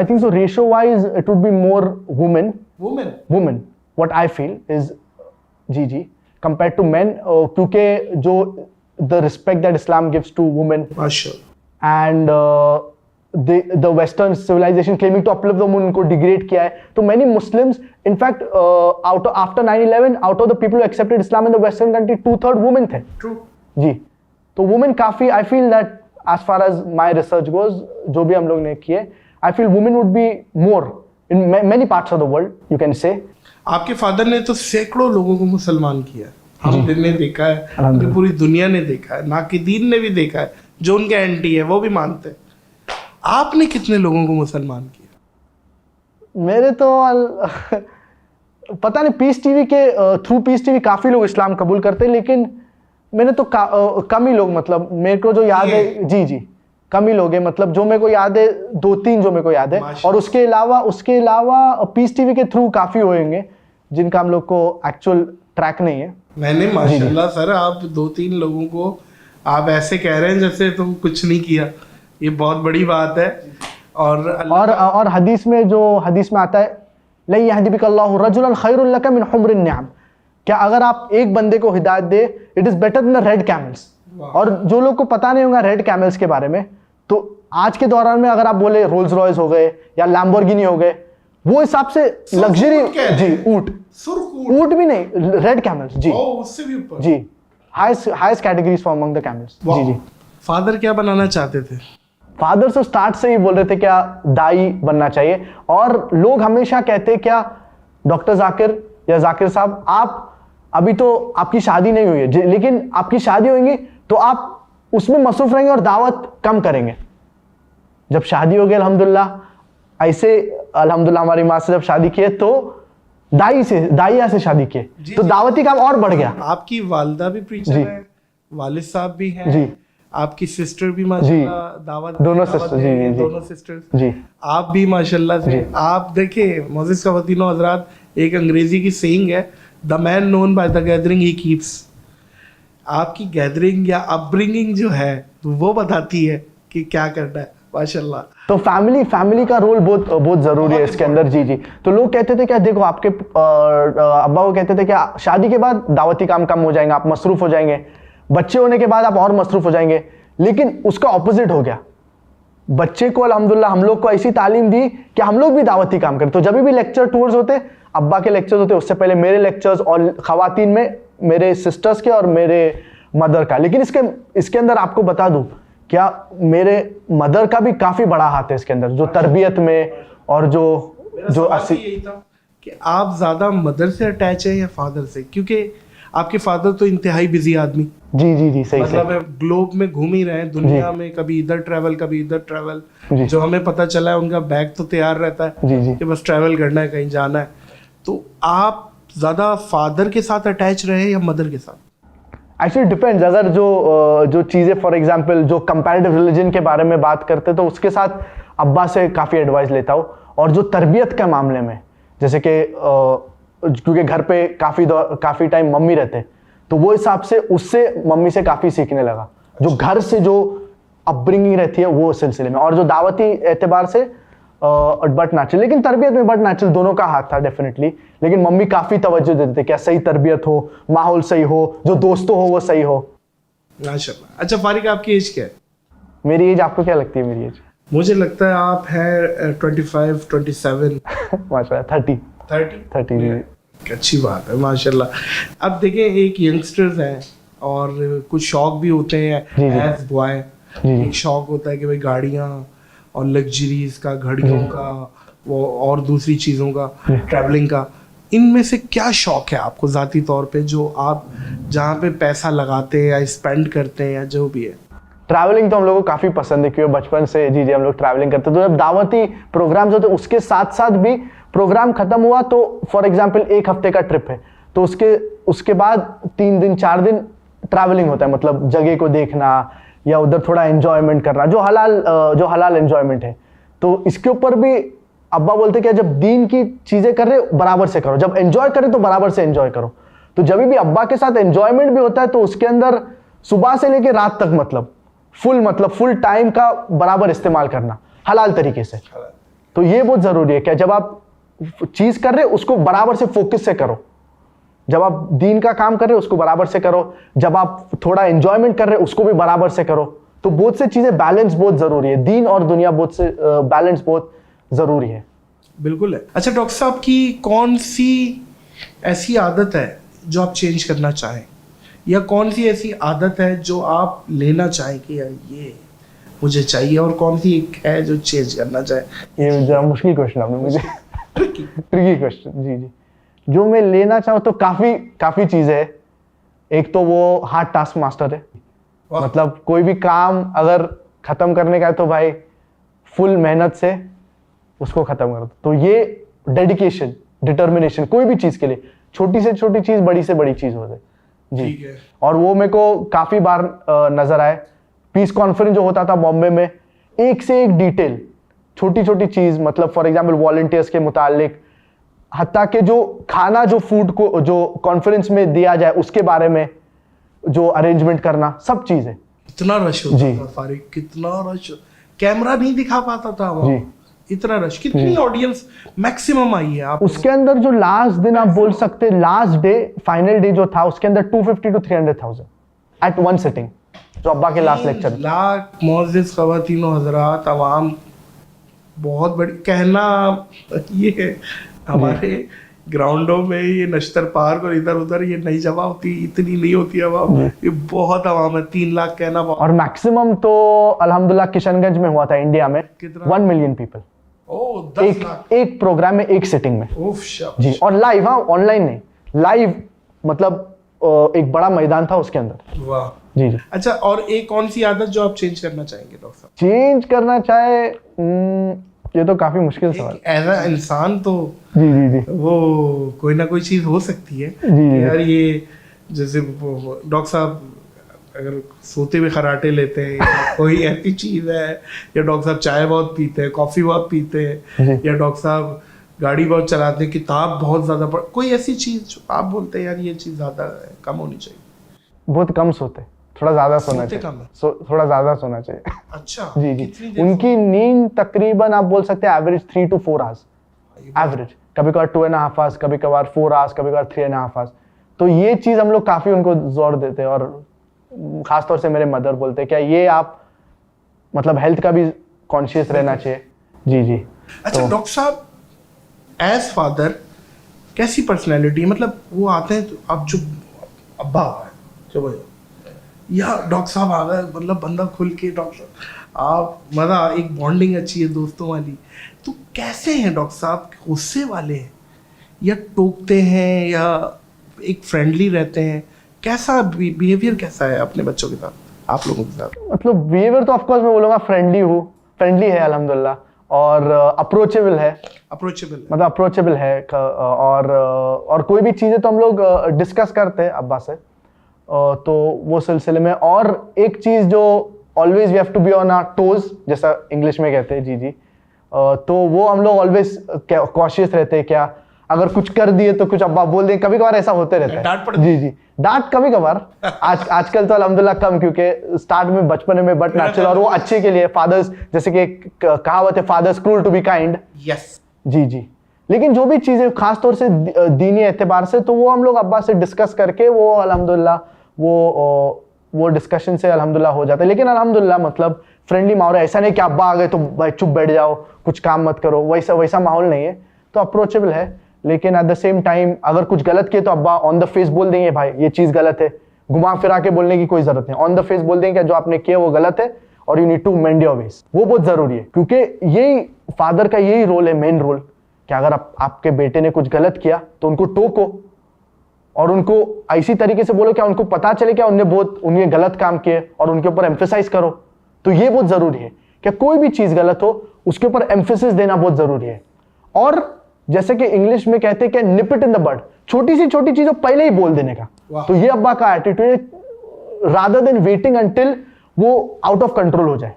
[SPEAKER 1] think so ratio wise it would be more women what I feel is जी compared to men, क्योंकि जो the respect that Islam gives to women, and the Western civilization claiming to uplift the woman उनको degrade किया है. तो many Muslims, in fact, after 9/11, out of the people who accepted Islam in the Western country, 2/3 women थे. True.
[SPEAKER 2] जी, तो women काफी, I feel that as far as my research goes, जो भी हम लोग ने किए, I feel women would be more in many parts of the world, you can say.
[SPEAKER 1] आपके फादर ने तो सैकड़ों लोगों को मुसलमान किया. हमने देखा है,
[SPEAKER 2] अल्हम्दुलिल्लाह।
[SPEAKER 1] पूरी दुनिया ने देखा है, नाकिदीन ने भी देखा है, जो उनके एंटी है वो भी मानते हैं। आपने कितने लोगों को मुसलमान किया?
[SPEAKER 2] मेरे तो पता नहीं, पीस टीवी के थ्रू पीस टीवी काफी लोग इस्लाम कबूल करते हैं, लेकिन मैंने तो कम ही लोग, मतलब मेरे को जो याद है, जी जी कम ही लोग हैं, मतलब जो मेरे को याद है 2-3 जो मेरे को याद है, और उसके अलावा पीस टीवी के थ्रू काफी होंगे जिनका हम लोग को एक्चुअल ट्रैक नहीं है।
[SPEAKER 1] मैंने माशाल्लाह सर, आप 2-3 लोगों को आप ऐसे कह रहे हैं जैसे तुम कुछ नहीं किया, ये बहुत बड़ी बात है। और
[SPEAKER 2] हदीस में आता है, ला यहदिबिकल्लाहु रजुलन खैरुल लका मिन हुम्रिन निअम, क्या अगर आप एक बंदे को हिदायत दे, it is better than the red camels. और जो लोग को पता नहीं होगा रेड कैमल्स के बारे में, तो आज के दौरान में अगर आप बोले रोल्स रॉयस हो गए या लैम्बोर्गिनी हो गए, वो हिसाब से लग्जरी, जी ऊंट भी नहीं, रेड कैमल्स, जी
[SPEAKER 1] उससे भी ऊपर,
[SPEAKER 2] जी highest categories for among the camels. जी जी।
[SPEAKER 1] फादर क्या बनाना चाहते थे?
[SPEAKER 2] फादर से स्टार्ट से ही बोल रहे थे क्या दाई बनना चाहिए, और लोग हमेशा कहते क्या डॉक्टर जाकिर या जाकिर साहब, आप अभी तो आपकी शादी नहीं हुई है, लेकिन आपकी शादी होगी तो आप उसमें मसरूफ रहेंगे और दावत कम करेंगे। जब शादी हो गई अल्हम्दुलिल्लाह, ऐसे अल्हम्दुलिल्लाह हमारी माँ से जब शादी किए तो दाइया से शादी किए, तो दावती काम और बढ़ गया।
[SPEAKER 1] आपकी वालदा भी प्रीचर है, वालिद साहब भी हैं
[SPEAKER 2] जी,
[SPEAKER 1] आपकी सिस्टर भी माशाल्लाह दावत,
[SPEAKER 2] दोनों सिस्टर, जी
[SPEAKER 1] दोनों सिस्टर्स
[SPEAKER 2] जी,
[SPEAKER 1] आप भी माशाल्लाह से। आप देखिए मोअज़्ज़िज़ ख़वातीनो हज़रात, एक अंग्रेजी की सेइंग है, the man known by the gathering he keeps. आपकी गैदरिंग या अपब्रिंगिंग जो है तो वो बताती है कि क्या करना है माशाल्लाह।
[SPEAKER 2] तो फैमिली का रोल बहुत जरूरी है इसके अंदर। जी जी। तो लोग कहते थे क्या, देखो आपके अब्बा को कहते थे क्या शादी के बाद दावती काम कम हो जाएंगे, आप मसरूफ हो जाएंगे, बच्चे होने के बाद आप और मसरूफ हो जाएंगे, लेकिन उसका ऑपोजिट हो गया। बच्चे को अल्हम्दुलिल्लाह हम लोग को ऐसी तालीम दी कि हम लोग भी दावती काम करें। तो जब भी लेक्चर टूर्स होते, अब्बा के लेक्चर्स होते, उससे पहले मेरे लेक्चर्स, और खवातीन में मेरे सिस्टर्स के और मेरे मदर का। लेकिन इसके अंदर आपको बता दूं, क्या मेरे मदर का भी काफी बड़ा हाथ है इसके अंदर, जो तरबियत में और जो
[SPEAKER 1] यही था कि आप ज्यादा मदर से अटैच है या फादर से, क्योंकि आपके फादर तो इंतहाई बिजी आदमी,
[SPEAKER 2] जी सही,
[SPEAKER 1] मतलब ग्लोब में घूम ही रहे हैं दुनिया में, कभी इधर ट्रैवल कभी इधर ट्रैवल। जो हमें पता चला है उनका बैग तो तैयार रहता है कि बस ट्रैवल करना है, कहीं जाना है। तो आप ज्यादा फादर के साथ अटैच रहे या मदर के साथ?
[SPEAKER 2] Actually depends. अगर जो चीज़ें फॉर एग्जांपल जो कंपैरेटिव रिलीजन के बारे में बात करते तो उसके साथ अब्बा से काफ़ी एडवाइस लेता हूँ। और जो तरबियत के मामले में, जैसे कि क्योंकि घर पे काफ़ी टाइम मम्मी रहते, तो वो हिसाब से उससे मम्मी से काफ़ी सीखने लगा, जो घर से जो अपब्रिंगिंग रहती है वो सिलसिले में। और जो दावती एतबार से बट नेचुरल, लेकिन तरबियत में बट नेचुरल दोनों का हाथ था डेफिनेटली। लेकिन मम्मी काफ़ी तवज्जो देते थे, क्या सही तरबियत हो, माहौल सही हो, जो दोस्तों हो वो सही हो।
[SPEAKER 1] माशाल्लाह। अच्छा फारिक, आपकी एज क्या है?
[SPEAKER 2] मेरी एज आपको क्या लगती है? मेरी एज
[SPEAKER 1] मुझे लगता है आप हैं 25, 27
[SPEAKER 2] माशाल्लाह 30।
[SPEAKER 1] अच्छी बात है माशाल्लाह। अब देखें, एक यंगस्टर्स हैं और कुछ शौक भी होते हैं एज बॉय। एक शौक होता है कि भाई गाड़ियाँ और लग्जरीज का, घड़ियों का, वो और दूसरी चीज़ों का, ट्रैवलिंग का। इनमें से क्या शौक है आपको ज़ाती तौर पे, जो आप जहाँ पे पैसा लगाते हैं या स्पेंड करते हैं या जो भी है?
[SPEAKER 2] ट्रैवलिंग तो हम लोग को काफ़ी पसंद है, क्योंकि बचपन से जी हम लोग ट्रैवलिंग करते। तो जब दावती प्रोग्राम्स होते उसके साथ साथ भी प्रोग्राम खत्म हुआ तो फॉर एग्जांपल 1 हफ्ते का ट्रिप है तो उसके बाद 3 दिन 4 दिन ट्रैवलिंग होता है, मतलब जगह को देखना या उधर थोड़ा एंजॉयमेंट करना, जो हलाल एंजॉयमेंट है। तो इसके ऊपर भी अब्बा बोलते कि जब दीन की चीज़ें कर रहे बराबर से करो, जब एंजॉय करें तो बराबर से एंजॉय करो। तो जब भी अब्बा के साथ एंजॉयमेंट भी होता है तो उसके अंदर सुबह से लेकर रात तक मतलब फुल टाइम का बराबर इस्तेमाल करना हलाल तरीके से। तो ये बहुत ज़रूरी है कि जब आप चीज़ कर रहे उसको बराबर से फोकस से करो, जब आप दीन का काम कर रहे हो उसको बराबर से करो, जब आप थोड़ा एंजॉयमेंट कर रहे हो उसको भी बराबर से करो। तो बहुत से चीज़ें बैलेंस बहुत ज़रूरी है, दीन और दुनिया बहुत से बैलेंस बहुत ज़रूरी है।
[SPEAKER 1] बिल्कुल है। अच्छा डॉक्टर साहब, की कौन सी ऐसी आदत है जो आप चेंज करना चाहें, या कौन सी ऐसी आदत है जो आप लेना चाहें कि यार ये मुझे चाहिए, और कौन सी एक है जो चेंज करना चाहें?
[SPEAKER 2] ये जरा मुश्किल क्वेश्चन आपने मुझे ट्रिकी क्वेश्चन। जी जो मैं लेना चाहूँ तो काफ़ी चीज़ें है। एक तो वो हार्ड टास्क मास्टर है,
[SPEAKER 1] वाह।
[SPEAKER 2] मतलब कोई भी काम अगर खत्म करने का है तो भाई फुल मेहनत से उसको खत्म कर दो। तो ये डेडिकेशन, डिटर्मिनेशन कोई भी चीज के लिए, छोटी से छोटी चीज, बड़ी से बड़ी चीज हो जाए जी।
[SPEAKER 1] ठीक है।
[SPEAKER 2] और वो मेरे को काफी बार नजर आए। पीस कॉन्फ्रेंस जो होता था बॉम्बे में, एक से एक डिटेल, छोटी छोटी चीज, मतलब फॉर एग्जांपल वॉलंटियर्स के मुतालिक, हत्ता के जो खाना, जो फूड को जो कॉन्फ्रेंस में दिया जाए उसके बारे में जो अरेंजमेंट करना, सब चीजें।
[SPEAKER 1] कितना रश होता
[SPEAKER 2] जी।
[SPEAKER 1] था फारिक, कितना रश, कैमरा नहीं दिखा पाता था वहाँ।
[SPEAKER 2] जी।
[SPEAKER 1] इतना रश, कितनी ऑडियंस मैक्सिमम आई है आप?
[SPEAKER 2] उसके अंदर जो लास्ट दिन आप बोल सकते, लास्ट डे, फाइनल डे जो था, उसके अंदर 250 to 300,000 एट वन सिटिंग, जो अब्बा के लास्ट लेक्चर।
[SPEAKER 1] लाख मोअज़्ज़िज़ ख़वातीनो हज़रात, अवाम, बहुत बड़ी कहना ये है। हमारे ग्राउंडों में ये नश्तर पार्क और इधर उधर ये नहीं जमा होती, इतनी नहीं होती अवाम, ये बहुत अवाम है। 3 लाख कहना बहुत।
[SPEAKER 2] और मैक्सिमम तो अल्हम्दुलिल्लाह किशनगंज में हुआ था, इंडिया में।
[SPEAKER 1] कितना?
[SPEAKER 2] 1 मिलियन पीपल,
[SPEAKER 1] ओ 10 लाख
[SPEAKER 2] एक प्रोग्राम में, एक सिटिंग में
[SPEAKER 1] उफ शाबाश।
[SPEAKER 2] जी। और लाइव, हाँ, ऑनलाइन नहीं, लाइव, मतलब एक बड़ा मैदान था उसके अंदर
[SPEAKER 1] वाह।
[SPEAKER 2] जी जी।
[SPEAKER 1] अच्छा, और एक कौन सी आदत जो आप चेंज करना चाहेंगे डॉक्टर साहब?
[SPEAKER 2] चेंज करना चाहे, ये तो काफी मुश्किल सवाल।
[SPEAKER 1] एज अ इंसान तो
[SPEAKER 2] जी जी जी
[SPEAKER 1] वो कोई ना कोई चीज हो सकती है
[SPEAKER 2] जी।
[SPEAKER 1] यार। ये जैसे डॉक्टर साहब अगर सोते हुए खराटे लेते हैं, या कोई ऐसी चीज है, या डॉक्टर साहब चाय बहुत पीते हैं, कॉफी बहुत पीते हैं,
[SPEAKER 2] जी।
[SPEAKER 1] या डॉक्टर साहब गाड़ी बहुत चलाते हैं, किताब बहुत ज्यादा पढ़, कोई ऐसी चीज जो आप बोलते हैं यार ये चीज ज्यादा है, कम होनी चाहिए?
[SPEAKER 2] बहुत कम सोते, थोड़ा ज्यादा सोना
[SPEAKER 1] सोते
[SPEAKER 2] चाहिए।
[SPEAKER 1] कम है?
[SPEAKER 2] थोड़ा ज्यादा सोना चाहिए।
[SPEAKER 1] अच्छा
[SPEAKER 2] जी
[SPEAKER 1] कितनी
[SPEAKER 2] जी।
[SPEAKER 1] देर
[SPEAKER 2] उनकी नींद तकरीबन आप बोल सकते हैं एवरेज 3 to 4 आवर्स, एवरेज। कभी कभार 2.5 आवर्स, कभी कभार 4 आवर्स, कभी कभार 3.5 आवर्स। तो ये चीज हम लोग काफी उनको जोर देते हैं, और खासतौर से मेरे मदर बोलते हैं क्या ये आप, मतलब हेल्थ का भी कॉन्शियस रहना चाहिए। जी जी।
[SPEAKER 1] अच्छा डॉक्टर साहब, एज फादर कैसी पर्सनैलिटी, मतलब वो आते हैं तो आप चुप, अब्बा आ गए, चुप हो जाओ, या डॉक्टर साहब आ गए, मतलब बंदा खुल के डॉक्टर आप, मजा, एक बॉन्डिंग अच्छी है दोस्तों वाली। तो कैसे हैं डॉक्टर साहब, गुस्से वाले हैं या टोकते हैं या एक फ्रेंडली रहते हैं? कैसा बिहेवियर कैसा है अपने बच्चों के साथ, आप लोगों के साथ?
[SPEAKER 2] मतलब बिहेवियर तो ऑफकोर्स मैं बोलूंगा फ्रेंडली है अल्हम्दुलिल्लाह, और अप्रोचेबल है,
[SPEAKER 1] अप्रोचेबल
[SPEAKER 2] मतलब अप्रोचेबल है। और कोई भी चीज़ें तो हम लोग डिस्कस करते हैं अब्बा से, तो वो सिलसिले में। और एक चीज़ जो always we have to be on our toes, जैसा इंग्लिश में कहते हैं जी जी, तो वो हम लोग ऑलवेज कॉशियस रहते हैं, क्या अगर कुछ कर दिए तो कुछ अब्बा बोल दें, कभी कभार ऐसा होते रहता
[SPEAKER 1] डांट
[SPEAKER 2] है।
[SPEAKER 1] पड़ती
[SPEAKER 2] जी जी, डांट कभी कभार, आजकल तो अल्हम्दुलिल्लाह कम, क्योंकि स्टार्ट में बचपन में बट नेचुरल, और वो अच्छे के लिए, फादर्स, जैसे कि कहावत है, fathers cruel to be kind.
[SPEAKER 1] Yes
[SPEAKER 2] जी जी। लेकिन जो भी चीजें खास तौर से दीनी एतबार से, तो वो हम लोग अब्बा से डिस्कस करके वो अल्हम्दुलिल्लाह वो डिस्कशन से अल्हम्दुलिल्लाह हो जाता है। लेकिन अल्हम्दुलिल्लाह मतलब फ्रेंडली माहौल है, ऐसा नहीं कि अब्बा आ गए तो भाई चुप बैठ जाओ, कुछ काम मत करो, वैसा माहौल नहीं है। तो अप्रोचेबल है, लेकिन एट द सेम टाइम अगर कुछ गलत किए तो अब्बा ऑन द फेस बोल देंगे भाई ये चीज गलत है, घुमा फिरा के बोलने की कोई जरूरत नहीं, ऑन द फेस बोल देंगे जो आपने किया वो गलत है और you need to mend your ways. वो बहुत जरूरी है, क्योंकि यही फादर का यही रोल है, मेन रोल, कि अगर आपके बेटे ने कुछ गलत किया तो उनको टोको और उनको ऐसी तरीके से बोलो क्या उनको पता चले क्या उन्हें गलत काम किए, और उनके ऊपर एम्फेसाइज करो। तो ये बहुत जरूरी है कि कोई भी चीज गलत हो उसके ऊपर एम्फेसिस देना बहुत जरूरी है। और जैसे कि इंग्लिश में कहते हैं कि निप इट इन द बड, छोटी सी छोटी चीजों पहले ही बोल देने का। तो ये अब्बा का एटीट्यूड है, रादर देन वेटिंग अंटिल वो आउट ऑफ कंट्रोल हो जाए।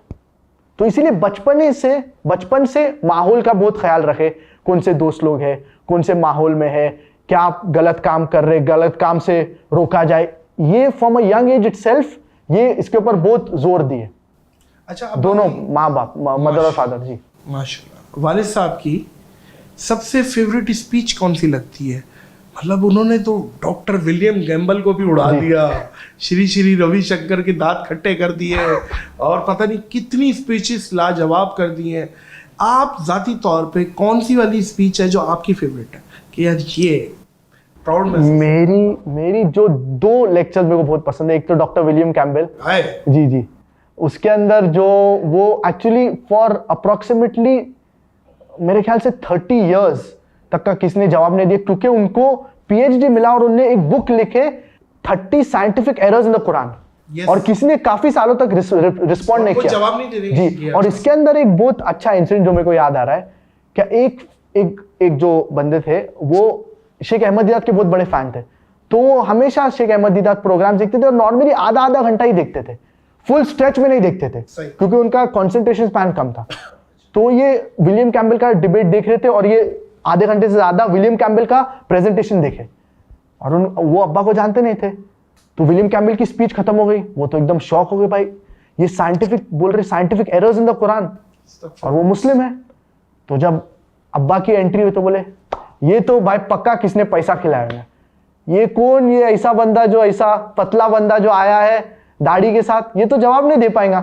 [SPEAKER 2] तो इसीलिए बचपन से माहौल का बहुत ख्याल रखे, कौन से दोस्त लोग हैं, कौन से माहौल में है, क्या आप गलत काम कर रहे, गलत काम से रोका जाए, ये from a young age itself ये इसके ऊपर बहुत जोर दिए।
[SPEAKER 1] अच्छा,
[SPEAKER 2] दोनों माँ बाप, मदर और फादर। जी
[SPEAKER 1] माशाल्लाह। वालिद साहब की सबसे फेवरेट स्पीच कौन सी लगती है? मतलब उन्होंने तो डॉक्टर विलियम गैम्बल को भी उड़ा दिया, श्री श्री रविशंकर के दांत खट्टे कर दिए, और पता नहीं कितनी स्पीचेस लाजवाब कर दी हैं। आप जाती तौर पे कौन सी वाली स्पीच है जो आपकी फेवरेट है कि यार ये प्राउड में?
[SPEAKER 2] मेरी जो 2 लेक्चर मेरे को बहुत पसंद है, एक तो डॉक्टर विलियम कैम्बेल, जी जी, उसके अंदर जो वो एक्चुअली फॉर अप्रोक्सीमेटली मेरे ख्याल से 30 इयर्स तक का किसने जवाब नहीं दिया, क्योंकि उनको पीएचडी मिला और उन्होंने एक बुक लिखे 30 scientific errors in the Quran.
[SPEAKER 1] Yes.
[SPEAKER 2] और किसी ने काफी सालों तक रिस्पॉन्ड नहीं
[SPEAKER 1] कोई
[SPEAKER 2] किया।
[SPEAKER 1] जवाब नहीं दे रही
[SPEAKER 2] जी, और इसके अंदर एक बहुत अच्छा इंसिडेंट जो मेरे को याद आ रहा है, क्या एक जो बंदे थे वो शेख अहमद दीदात के बहुत बड़े फैन थे, तो वो हमेशा शेख अहमद दीदात प्रोग्राम देखते थे और नॉर्मली आधा घंटा ही देखते थे, फुल स्ट्रेच में नहीं देखते थे क्योंकि उनका कंसंट्रेशन स्पैन कम था। तो ये विलियम कैम्बल का डिबेट देख रहे थे और ये आधे घंटे से ज्यादा विलियम कैम्बल का प्रेजेंटेशन देखे, और वो अब्बा को जानते नहीं थे। तो विलियम कैम्बल की स्पीच खत्म हो गई, वो तो एकदम शॉक हो गए, भाई ये साइंटिफिक बोल रहे, scientific errors in the Quran, और वो मुस्लिम है। तो जब अब्बा की एंट्री हुई तो बोले ये तो भाई पक्का किसने पैसा खिलाया है, ये कौन, ये ऐसा बंदा जो ऐसा पतला बंदा जो आया है दाढ़ी के साथ, ये तो जवाब नहीं दे पाएगा,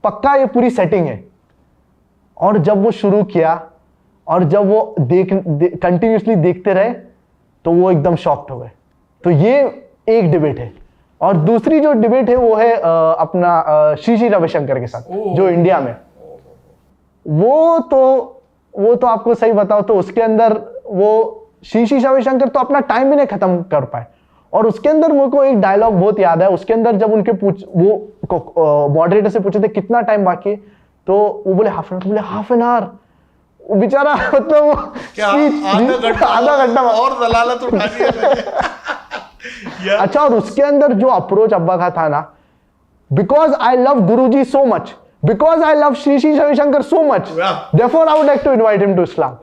[SPEAKER 2] पक्का ये पूरी सेटिंग है। और जब वो शुरू किया और जब वो कंटिन्यूसली देखते रहे तो वो एकदम शॉक्ड हो गए। तो ये एक डिबेट है। और दूसरी जो डिबेट है वो है अपना श्री रविशंकर के साथ जो इंडिया में, वो तो आपको सही बताओ तो उसके अंदर वो श्री रविशंकर तो अपना टाइम भी नहीं खत्म कर पाए। और उसके अंदर मेरे को एक डायलॉग बहुत याद है, उसके अंदर जब उनके वो मॉडरेटर से पूछे थे कितना टाइम बाकी है, तो वो बोले हाफ एन आवर। वो बेचारा मतलब आधा घंटा
[SPEAKER 1] और जलालत उठा दिया।
[SPEAKER 2] अच्छा, और उसके अंदर जो अप्रोच अब्बा का था ना, because I love Guruji so much, because I love Shri Ravishankar so much, therefore I would like to invite him to Islam.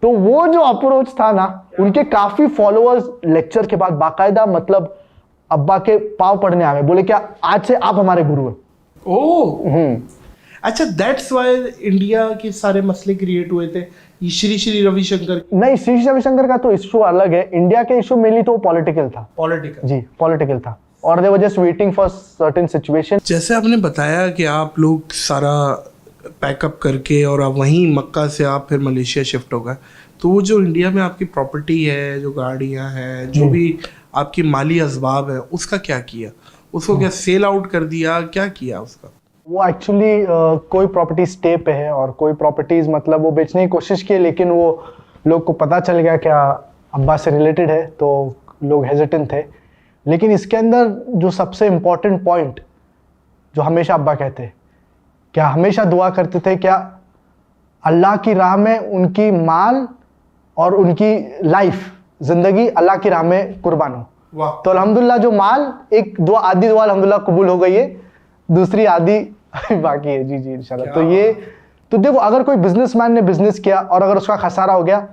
[SPEAKER 2] तो वो जो अप्रोच था ना, उनके काफी फॉलोअर्स लेक्चर के बाद बाकायदा मतलब अब्बा के पांव पड़ने आ गए, बोले क्या आज से आप हमारे गुरु हैं।
[SPEAKER 1] ओह अच्छा, दैट्स व्हाई इंडिया के सारे मसले क्रिएट हुए थे श्री रविशंकर।
[SPEAKER 2] नहीं, श्री रविशंकर का तो इशू अलग है, इंडिया के इशू मेनली तो पॉलिटिकल था।
[SPEAKER 1] जी
[SPEAKER 2] पॉलिटिकल था, और they were just waiting for certain situation.
[SPEAKER 1] जैसे आपने बताया कि आप लोग सारा पैकअप करके और आप वहीं मक्का से आप फिर मलेशिया शिफ्ट हो गए, तो वो जो इंडिया में आपकी प्रॉपर्टी है, जो गाड़ियां हैं, जो भी आपकी माली असबाब है, उसका क्या किया? उसको क्या सेल आउट कर दिया, क्या किया उसका?
[SPEAKER 2] वो एक्चुअली कोई प्रॉपर्टी स्टे पे है और कोई प्रॉपर्टीज मतलब वो बेचने की कोशिश की, लेकिन वो लोग को पता चल गया क्या अब्बा से रिलेटेड है, तो लोग हेजिटेंट थे। लेकिन इसके अंदर जो सबसे इम्पोर्टेंट पॉइंट जो हमेशा अब्बा कहते, क्या हमेशा दुआ करते थे, क्या अल्लाह की राह में उनकी माल और उनकी लाइफ जिंदगी अल्लाह की राह में कुर्बान हो। तो अल्हम्दुलिल्लाह जो माल एक दुआ, आधी दुआ अल्हम्दुलिल्लाह कबूल हो गई है, दूसरी आधी बाकी है। जी इंशाल्लाह। तो ये तो देखो, अगर कोई बिजनेसमैन ने बिजनेस किया और अगर उसका खसारा हो गया,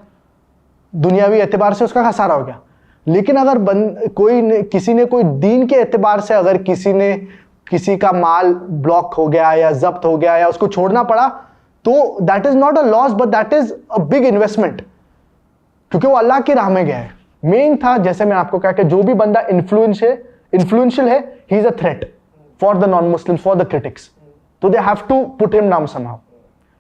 [SPEAKER 2] दुनियावी एतबार से उसका खसारा हो गया, लेकिन अगर किसी ने कोई दीन के एतबार से अगर किसी का माल ब्लॉक हो गया या जब्त हो गया या उसको छोड़ना पड़ा, तो that is not a loss but that is a big investment, क्योंकि वो अल्लाह की राह में गया है। मेन था, जैसे मैंने आपको कहा कि जो भी बंदा इन्फ्लुएंशियल है, he is a threat for the non Muslim, for the critics, तो they have to put him down somehow.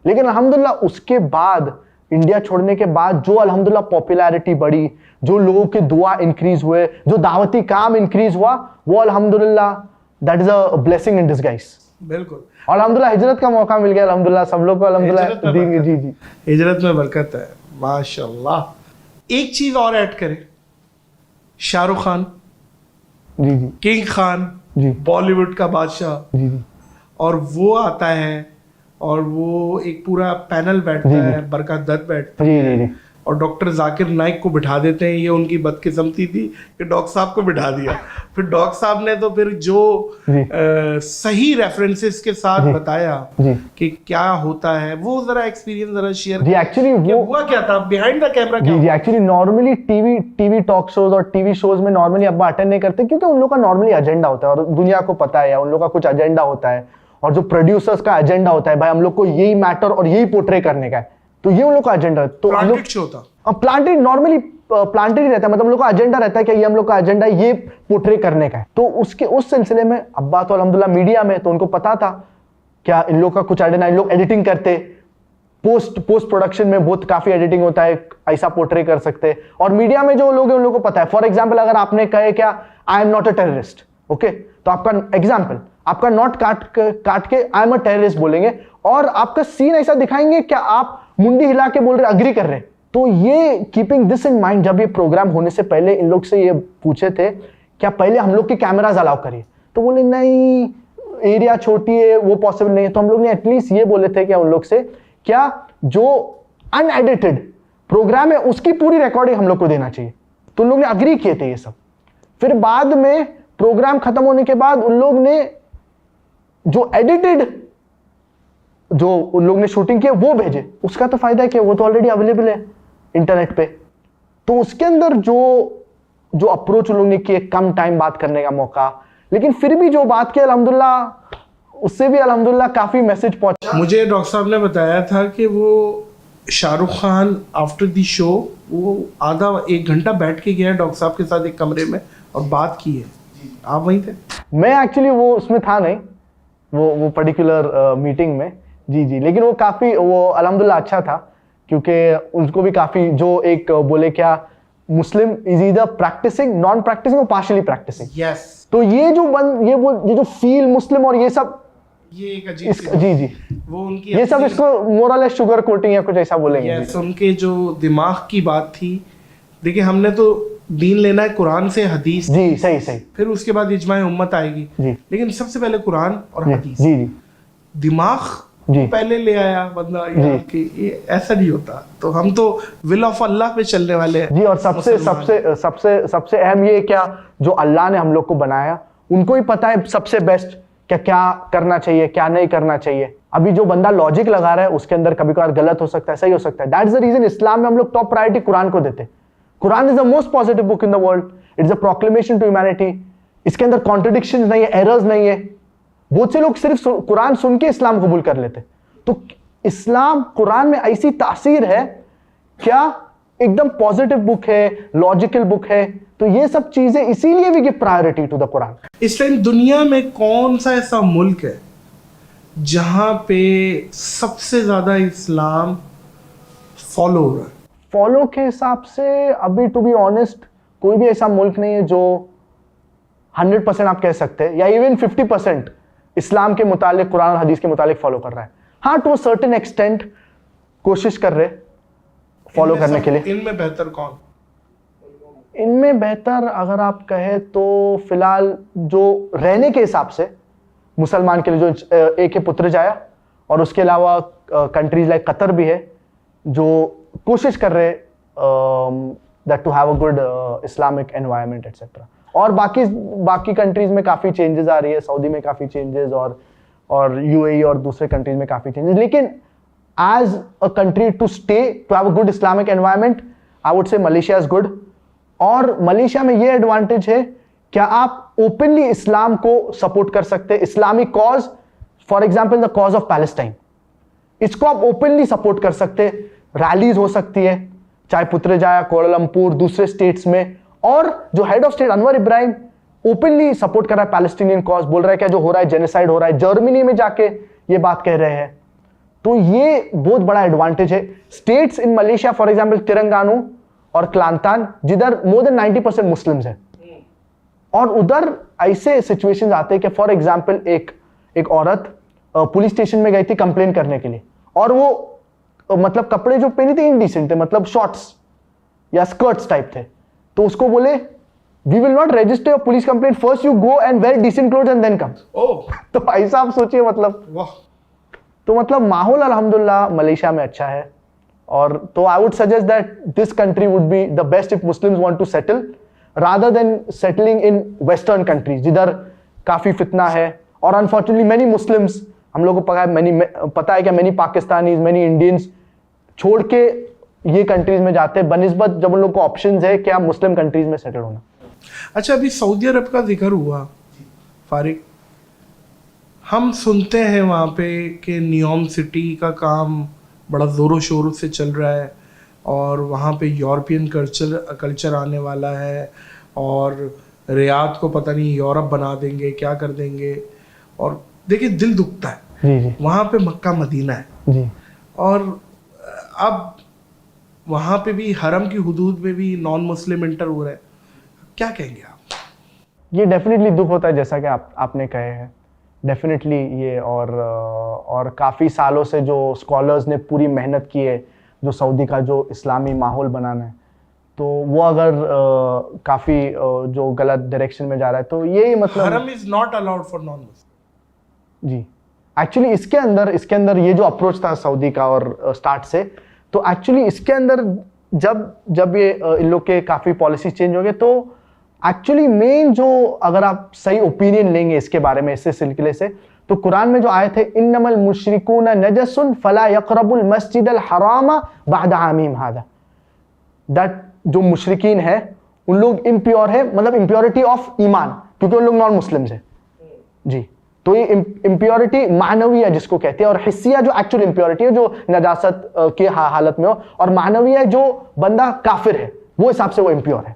[SPEAKER 2] लेकिन अल्हम्दुलिल्लाह उसके बाद, इंडिया छोड़ने के बाद जो अल्हम्दुलिल्लाह पॉपुलैरिटी बढ़ी, जो लोगों के दुआ इंक्रीज हुए, जो दावती काम इंक्रीज हुआ, वो अल्हम्दुलिल्लाह that is a blessing in disguise.
[SPEAKER 1] बिल्कुल।
[SPEAKER 2] और अल्हम्दुलिल्लाह हिजरत का मौका मिल गया, अल्हम्दुलिल्लाह सब लोग को, अल्हम्दुलिल्लाह जी
[SPEAKER 1] हिजरत में बरकत है, माशाल्लाह। एक चीज और ऐड करें, शाहरुख खान
[SPEAKER 2] जी
[SPEAKER 1] किंग खान
[SPEAKER 2] जी,
[SPEAKER 1] बॉलीवुड का बादशाह
[SPEAKER 2] जी
[SPEAKER 1] और वो आता है और वो एक पूरा पैनल बैठता है, बरकत दत्त बैठते हैं और डॉक्टर जाकिर नाइक को बिठा देते हैं। ये उनकी बदकिस्मती थी कि डॉक्टर साहब को बिठा दिया। फिर डॉक्टर साहब ने तो फिर जो सही रेफरेंसेस के साथ बताया कि क्या होता है, वो जरा एक्सपीरियंस जरा शेयर।
[SPEAKER 2] जी एक्चुअली वो
[SPEAKER 1] हुआ क्या था बिहाइंड द कैमरा?
[SPEAKER 2] जी actually normally TV talk shows और टीवी शोज में नॉर्मली अब्बा अटेंड नहीं करते, क्योंकि उन लोग का नॉर्मली एजेंडा होता है और दुनिया को पता है, उन लोग का कुछ एजेंडा होता है, और जो प्रोड्यूसर्स का एजेंडा होता है, भाई हम लोग को यही मैटर और यही पोर्ट्रे करने का है, तो ये उन लोग का एजेंडा है। तो हम लोग प्लांटेड नॉर्मली प्लांटेड ही रहता है, मतलब हम लोग का एजेंडा रहता है कि ये हम लोग का एजेंडा ये पोर्ट्रे करने का है। तो उस सिलसिले में अब्बा तो अल्हम्दुलिल्लाह मीडिया में, तो उनको पता था क्या इन लोग का कुछ एजेंडा, इन लोग एडिटिंग करते, पोस्ट प्रोडक्शन में बहुत काफी एडिटिंग होता है, ऐसा पोर्ट्रे कर सकते। और मीडिया में जो लोग हैं उन लोगों को पता है। फॉर एग्जाम्पल, अगर आपने कहे क्या I am not a terrorist, okay, तो आपका एग्जाम्पल, आपका नॉट काट के आई एम अ टेररिस्ट बोलेंगे, और आपका सीन ऐसा दिखाएंगे क्या आप मुंडी हिला के बोल रहे, अग्री कर रहे। तो ये कीपिंग दिस इन माइंड, जब ये प्रोग्राम होने से पहले इन लोग से ये पूछे थे क्या पहले हम लोग के कैमराज अलाउ करिए, तो बोले नहीं एरिया छोटी है वो पॉसिबल नहीं है। तो हम लोग ने एटलीस्ट ये बोले थे कि उन लोग से क्या जो अनएडिटेड प्रोग्राम है उसकी पूरी रिकॉर्डिंग हम लोग को देना चाहिए, तो उन लोग ने अग्री किए थे ये सब। फिर बाद में प्रोग्राम खत्म होने के बाद उन लोग ने जो एडिटेड जो उन लोग ने शूटिंग किया वो भेजे, उसका तो फायदा है कि वो तो ऑलरेडी अवेलेबल है इंटरनेट पे। तो उसके अंदर जो अप्रोच उन लोग ने किए, कम टाइम बात करने का मौका, लेकिन फिर भी जो बात की अल्हम्दुलिल्लाह उससे भी अल्हम्दुलिल्लाह काफी मैसेज पहुंचा।
[SPEAKER 1] मुझे डॉक्टर साहब ने बताया था कि वो Shahrukh Khan after the show वो आधा 1 घंटा बैठ के गया डॉक्टर साहब के साथ एक कमरे में और बात की है। आप वहीं थे?
[SPEAKER 2] मैं एक्चुअली वो उसमें था नहीं, वो पर्टिकुलर मीटिंग में। जी जी, लेकिन वो काफी वो अल्हम्दुलिल्लाह अच्छा था, क्योंकि उनको भी काफी जो एक बोले क्या Muslim is either practising non practising और पार्शियली प्रैक्टिसिंग।
[SPEAKER 1] यस,
[SPEAKER 2] तो ये जो फील मुस्लिम और ये सब
[SPEAKER 1] ये एक अजीब सी
[SPEAKER 2] जी जी
[SPEAKER 1] वो उनकी
[SPEAKER 2] ये सब इसको मोरलेस शुगर कोटिंग या कुछ ऐसा बोलेंगे।
[SPEAKER 1] यस, उनके जो दिमाग की बात थी। देखिए हमने तो दीन लेना है कुरान से, हदीस
[SPEAKER 2] जी सही सही,
[SPEAKER 1] फिर उसके बाद इजमाए उम्मत आएगी
[SPEAKER 2] जी
[SPEAKER 1] लेकिन सबसे पहले कुरान और
[SPEAKER 2] जी
[SPEAKER 1] हदीस।
[SPEAKER 2] जी जी
[SPEAKER 1] दिमाग
[SPEAKER 2] जी
[SPEAKER 1] पहले ले आया बंदा यार कि ये ऐसा नहीं होता। तो हम तो विल ऑफ अल्लाह पे चलने वाले हैं
[SPEAKER 2] जी। और सबसे
[SPEAKER 1] मुसलमान।
[SPEAKER 2] सबसे सबसे सबसे अहम ये क्या, जो अल्लाह ने हम लोग को बनाया उनको ही पता है सबसे बेस्ट क्या क्या करना चाहिए क्या नहीं करना चाहिए। अभी जो बंदा लॉजिक लगा रहा है उसके अंदर कभी कभार गलत हो सकता है, सही हो सकता है। दैट इज द रीजन इस्लाम में हम लोग टॉप प्रायोरिटी कुरान को देते। Quran is the most positive book in the world, it is a proclamation to humanity. इसके अंदर कॉन्ट्रडिक्शंस नहीं है, एरर्स नहीं है। बहुत से लोग सिर्फ कुरान सुन के इस्लाम कबूल कर लेते। तो इस्लाम कुरान में ऐसी तासीर है क्या, एकदम पॉजिटिव बुक है, लॉजिकल बुक है। तो ये सब चीजें इसीलिए भी give priority to the Quran.
[SPEAKER 1] इस टाइम दुनिया में कौन सा ऐसा मुल्क है जहां पे सबसे ज्यादा इस्लाम फॉलो हो रहा है?
[SPEAKER 2] फॉलो के हिसाब से अभी टू बी ऑनेस्ट कोई भी ऐसा मुल्क नहीं है जो 100% आप कह सकते हैं, या इवन 50% इस्लाम के मुतालिक कुरान और हदीस के मुतालिक फॉलो कर रहा है। हाँ, टू अ सर्टेन एक्सटेंट कोशिश कर रहे फॉलो करने के लिए।
[SPEAKER 1] इनमें बेहतर कौन?
[SPEAKER 2] इनमें बेहतर अगर आप कहें तो फिलहाल जो रहने के हिसाब से मुसलमान के लिए जो एक है पुत्रजाया, और उसके अलावा कंट्रीज लाइक कतर भी है जो कोशिश कर रहे that to have a good Islamic environment etcetera. और बाकी कंट्रीज में काफ़ी चेंजेस आ रही है, सऊदी में काफ़ी चेंजेस और यूएई और दूसरे कंट्रीज में काफ़ी चेंजेस। लेकिन as a country to stay to have a good Islamic environment I would say Malaysia is good. और मलेशिया में ये एडवांटेज है क्या आप ओपनली इस्लाम को सपोर्ट कर सकते हैं, Islamic cause, for example the cause of Palestine, इसको आप ओपनली सपोर्ट कर सकते हैं। रैलीज हो सकती है चाहे पुत्रजाया, कोलालंपुर, दूसरे स्टेट्स में। और जो head of state Anwar Ibrahim openly support कर रहा है पैलेस्टीनियन कॉज, बोल रहा है क्या जो हो रहा है जेनोसाइड हो रहा है, जर्मनी में जाके ये बात कह रहे हैं। तो ये बहुत बड़ा एडवांटेज है। States in Malaysia for example Telangana और क्लांतान जिधर मोर देन 90% मुस्लिम्स हैं, और उधर ऐसे सिचुएशंस आते हैं कि फॉर एग्जाम्पल एक औरत पुलिस स्टेशन में गई थी कंप्लेन करने के लिए, और वो मतलब कपड़े जो पहनी थी इनडिसेंट थे, मतलब शॉर्ट्स या स्कर्ट्स टाइप थे। तो उसको बोले we will not register your police complaint, first you go and wear decent clothes and then come. तो ऐसा आप सोचिए, मतलब
[SPEAKER 1] वाह।
[SPEAKER 2] तो मतलब माहौल अल्हम्दुलिल्लाह मलेशिया में अच्छा है। और तो I would suggest that this country would be the best if Muslims want to settle rather than settling in western countries जिधर काफी फितना है। और अनफॉर्चुनेटली मेनी मुस्लिम्स, हम लोग को पता है क्या मेनी पाकिस्तानीज, मेनी इंडियंस छोड़ के ये कंट्रीज में जाते हैं बनिस्बत जब उन लोग को ऑप्शंस है क्या मुस्लिम कंट्रीज में सेटल होना।
[SPEAKER 1] अच्छा, अभी सऊदी अरब का जिक्र हुआ फारिक, हम सुनते हैं वहाँ पे कि नियोम सिटी का काम बड़ा ज़ोरों शोरों से चल रहा है और वहाँ पे यूरोपियन कल्चर आने वाला है और रियाद को पता नहीं यूरोप बना देंगे, क्या कर देंगे। और देखिए दिल दुखता है।
[SPEAKER 2] जी जी
[SPEAKER 1] वहाँ पे मक्का मदीना है
[SPEAKER 2] जी,
[SPEAKER 1] और अब वहाँ पे भी हरम की हुदूद में भी नॉन मुस्लिम इंटर हो रहे हैं, क्या कहेंगे आप?
[SPEAKER 2] ये डेफिनेटली दुख होता है जैसा कि आपने कहे हैं, डेफिनेटली ये। और काफ़ी सालों से जो स्कॉलर्स ने पूरी मेहनत की है जो सऊदी का जो इस्लामी माहौल बनाना है, तो वो अगर काफी जो गलत डायरेक्शन में जा रहा है तो ये मतलब
[SPEAKER 1] हरम is not allowed for non Muslim.
[SPEAKER 2] जी एक्चुअली इसके अंदर ये जो अप्रोच था सऊदी का और स्टार्ट से, तो एक्चुअली इसके अंदर जब ये इन लोग के काफी पॉलिसी चेंज हो गए तो एक्चुअली मेन जो अगर आप सही ओपिनियन लेंगे इसके बारे में इससे सिलसिले से, तो कुरान में जो आयत है इन्नमल मुशरिकून नजसुन फला यक़रबुल मस्जिदल हराम बअद आमीम हादा, दैट जो मुशरिकीन है उन लोग इम्प्योर है, मतलब इम्प्योरिटी ऑफ ईमान, क्योंकि उन लोग नॉन मुस्लिम्स है जी। तो ये इम्प्योरिटी मानवीय जिसको कहते हैं, और हिस्सिया जो एक्चुअल इम्प्योरिटी है जो नजासत के हालत में हो, और मानवीय जो बंदा काफिर है वो हिसाब से वो इम्प्योर है,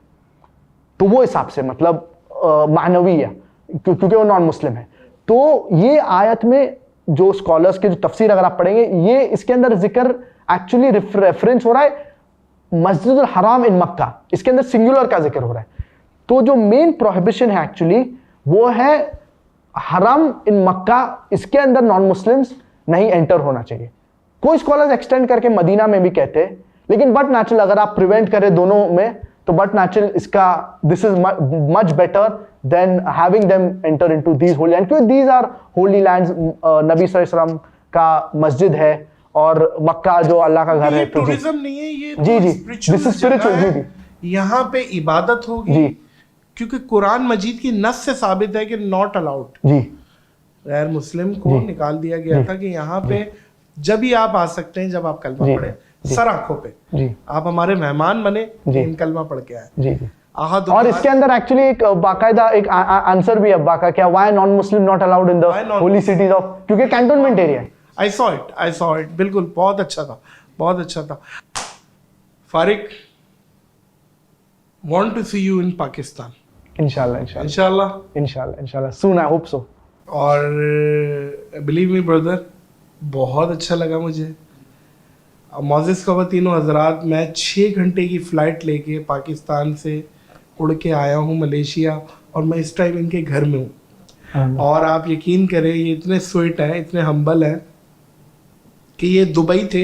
[SPEAKER 2] तो वो हिसाब से मतलब मानवीय क्योंकि वो नॉन मुस्लिम है। तो ये आयत में जो स्कॉलर्स के जो तफसीर अगर आप पढ़ेंगे, ये इसके अंदर जिक्र एक्चुअली रेफरेंस हो रहा है मस्जिदुल हराम इन मक्का, इसके अंदर सिंगुलर का जिक्र हो रहा है। तो जो मेन प्रोहिबिशन है एक्चुअली वो है हरम इन मक्का, इसके अंदर नॉन मुस्लिम्स नहीं एंटर होना चाहिए। कोई स्कॉलर्स एक्सटेंड करके मदीना में भी कहते हैं, लेकिन बट नेचुरल अगर आप प्रिवेंट करें दोनों में तो बट नेचुरल इसका this is much better than having them enter into these Holi land, क्योंकि दीज आर होली लैंड्स, नबी सल्लल्लाहु अलैहि वसल्लम का मस्जिद है और मक्का जो अल्लाह का घर है। तो
[SPEAKER 1] टूरिज्म नहीं है ये,
[SPEAKER 2] जी जी दिस इज स्पिरिचुअल जी जी,
[SPEAKER 1] यहाँ पे इबादत होगी
[SPEAKER 2] जी,
[SPEAKER 1] क्योंकि कुरान मजीद की नस से साबित है कि नॉट अलाउड।
[SPEAKER 2] जी
[SPEAKER 1] गैर मुस्लिम को निकाल दिया गया था कि यहाँ पे जब ही आप आ सकते हैं जब आप कलमा पढ़े, सर आंखों पे
[SPEAKER 2] जी,
[SPEAKER 1] आप हमारे मेहमान बने, इन कलमा पढ़ के आए
[SPEAKER 2] जी जी।
[SPEAKER 1] आहद।
[SPEAKER 2] और इसके अंदर एक्चुअली एक बाकायदा एक आंसर भी है अब्बा का, क्या why non Muslim not allowed in the Holi cities of, क्योंकि कैंटोनमेंट एरिया है।
[SPEAKER 1] आई सॉ इट बिल्कुल, बहुत अच्छा था, बहुत अच्छा था। फारिक, want to see you in Pakistan
[SPEAKER 2] इंशाल्लाह इंशाल्लाह सून, आई होप सो।
[SPEAKER 1] और बिलीव मी ब्रदर, बहुत अच्छा लगा मुझे। मोजिस ख़वातीनो हज़रात, मैं 6 घंटे की फ़्लाइट लेके पाकिस्तान से उड़ के आया हूँ मलेशिया, और मैं इस टाइम इनके घर में हूँ। और आप यकीन करें ये इतने स्वीट हैं, इतने हम्बल हैं कि ये दुबई थे,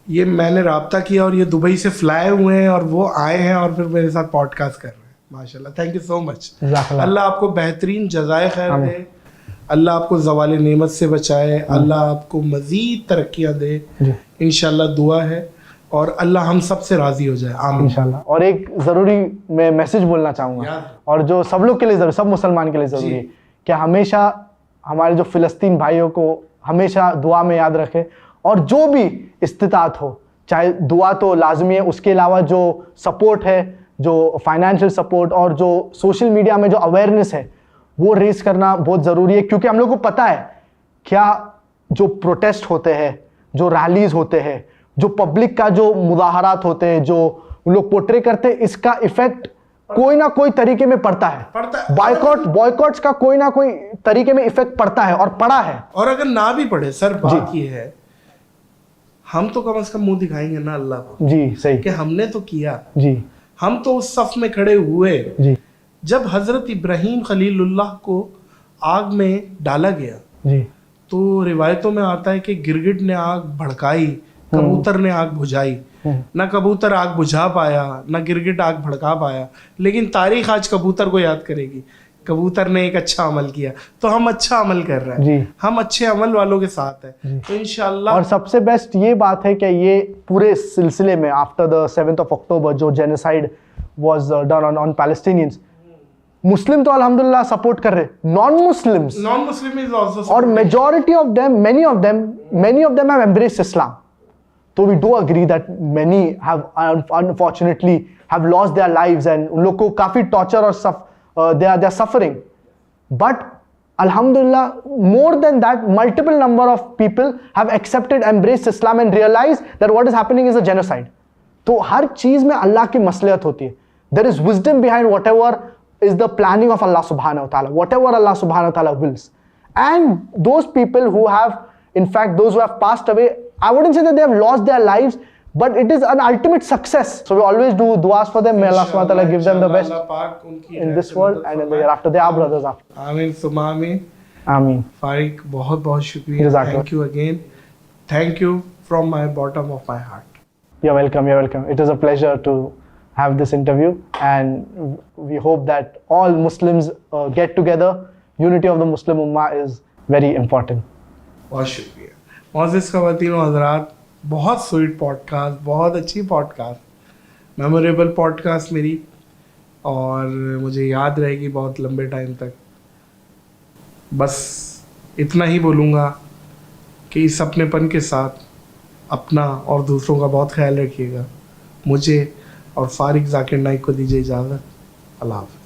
[SPEAKER 1] ये मैंने राब्ता किया और ये दुबई से फ्लाई हुए हैं और वो आए हैं और फिर मेरे साथ पॉडकास्ट कर रहे हैं। माशाल्लाह, थैंक यू सो मच। अल्लाह आपको बेहतरीन जज़ाए खैर दे, अल्लाह आपको ज़वाल नेमत से बचाए, अल्लाह आपको मज़ीद तरक्कियाँ दे, इंशाल्लाह दुआ है, और अल्लाह हम सब से राज़ी हो जाए, आमीन
[SPEAKER 2] इंशाल्लाह। और एक ज़रूरी मैं मैसेज बोलना चाहूँगा, और जो सब लोग के लिए ज़रूरी, सब मुसलमान के लिए ज़रूरी है कि हमेशा हमारे जो फ़िलिस्तीन भाइयों को हमेशा दुआ में याद रखें, और जो भी इस्तिताअत हो, चाहे दुआ तो लाजमी है, उसके अलावा जो सपोर्ट है, जो फाइनेंशियल सपोर्ट और जो सोशल मीडिया में जो अवेयरनेस है वो रेस करना बहुत ज़रूरी है। क्योंकि हम लोग को पता है क्या जो प्रोटेस्ट होते हैं, जो रैलीज होते हैं, जो पब्लिक का जो मुजाहरात होते हैं, जो उन लोग पोर्ट्रे करते हैं, इसका इफेक्ट कोई ना कोई तरीके में पड़ता है। बॉयकॉट्स का कोई ना कोई तरीके में इफेक्ट पड़ता है और पड़ा है।
[SPEAKER 1] और अगर ना भी पड़े सर, बात ये है हम तो कम से कम मुंह दिखाएंगे ना अल्लाह को,
[SPEAKER 2] जी सही, कि
[SPEAKER 1] हमने तो किया
[SPEAKER 2] जी।
[SPEAKER 1] हम तो उस सफ में खड़े हुए
[SPEAKER 2] जी,
[SPEAKER 1] जब हजरत इब्राहीम खलीलुल्लाह को आग में डाला गया
[SPEAKER 2] जी,
[SPEAKER 1] तो रिवायतों में आता है कि गिरगिट ने आग भड़काई, कबूतर ने आग बुझाई। ना कबूतर आग बुझा पाया, ना गिरगिट आग भड़का पाया, लेकिन तारीख आज कबूतर को याद करेगी। कबूतर ने एक अच्छा अमल किया, तो हम अच्छा अमल कर रहे हैं, हम अच्छे अमल वालों के साथ हैं, तो इंशाल्लाह।
[SPEAKER 2] और सबसे बेस्ट ये बात है कि ये पूरे सिलसिले में after the 7th of October जो genocide was done on Palestinians, मुस्लिम तो अल्हम्दुलिल्लाह सपोर्ट कर रहे, नॉन मुस्लिम
[SPEAKER 1] इज आल्सो,
[SPEAKER 2] और majority of them, many of them have embraced Islam. तो we do agree that many have unfortunately have lost their lives, and उन लोग को काफी टॉर्चर और they are suffering, but alhamdulillah more than that multiple number of people have accepted, embraced Islam and realized that what is happening is a genocide. तो हर चीज में अल्लाह की मसलियत होती है, there is wisdom behind whatever is the planning of Allah subhanahu wa ta'ala, whatever Allah subhanahu wa ta'ala wills. And those people who have, in fact those who have passed away, I wouldn't say that they have lost their lives, but it is an ultimate success. So we always do duas for them. May Allah subhanahu wa ta'ala give them the best in this world and in the hereafter. They are brothers after.
[SPEAKER 1] Ameen summa ameen.
[SPEAKER 2] Ameen.
[SPEAKER 1] Farik, बहुत बहुत शुक्रिया. Thank you again. Thank you from my bottom of my heart.
[SPEAKER 2] You're welcome. You're welcome. It is a pleasure to have this interview, and we hope that all Muslims get together. Unity of the Muslim Ummah is very important.
[SPEAKER 1] बहुत शुक्रिया मोअज़्ज़िज़ ख़वातीन व हज़रात, बहुत स्वीट पॉडकास्ट, बहुत अच्छी पॉडकास्ट, मेमोरेबल पॉडकास्ट मेरी, और मुझे याद रहेगी बहुत लंबे टाइम तक। बस इतना ही बोलूँगा कि इस अपनेपन के साथ अपना और दूसरों का बहुत ख्याल रखिएगा। मुझे और फारिक ज़ाकिर नाइक को दीजिए इजाज़त। अल्लाह हाफ़िज़।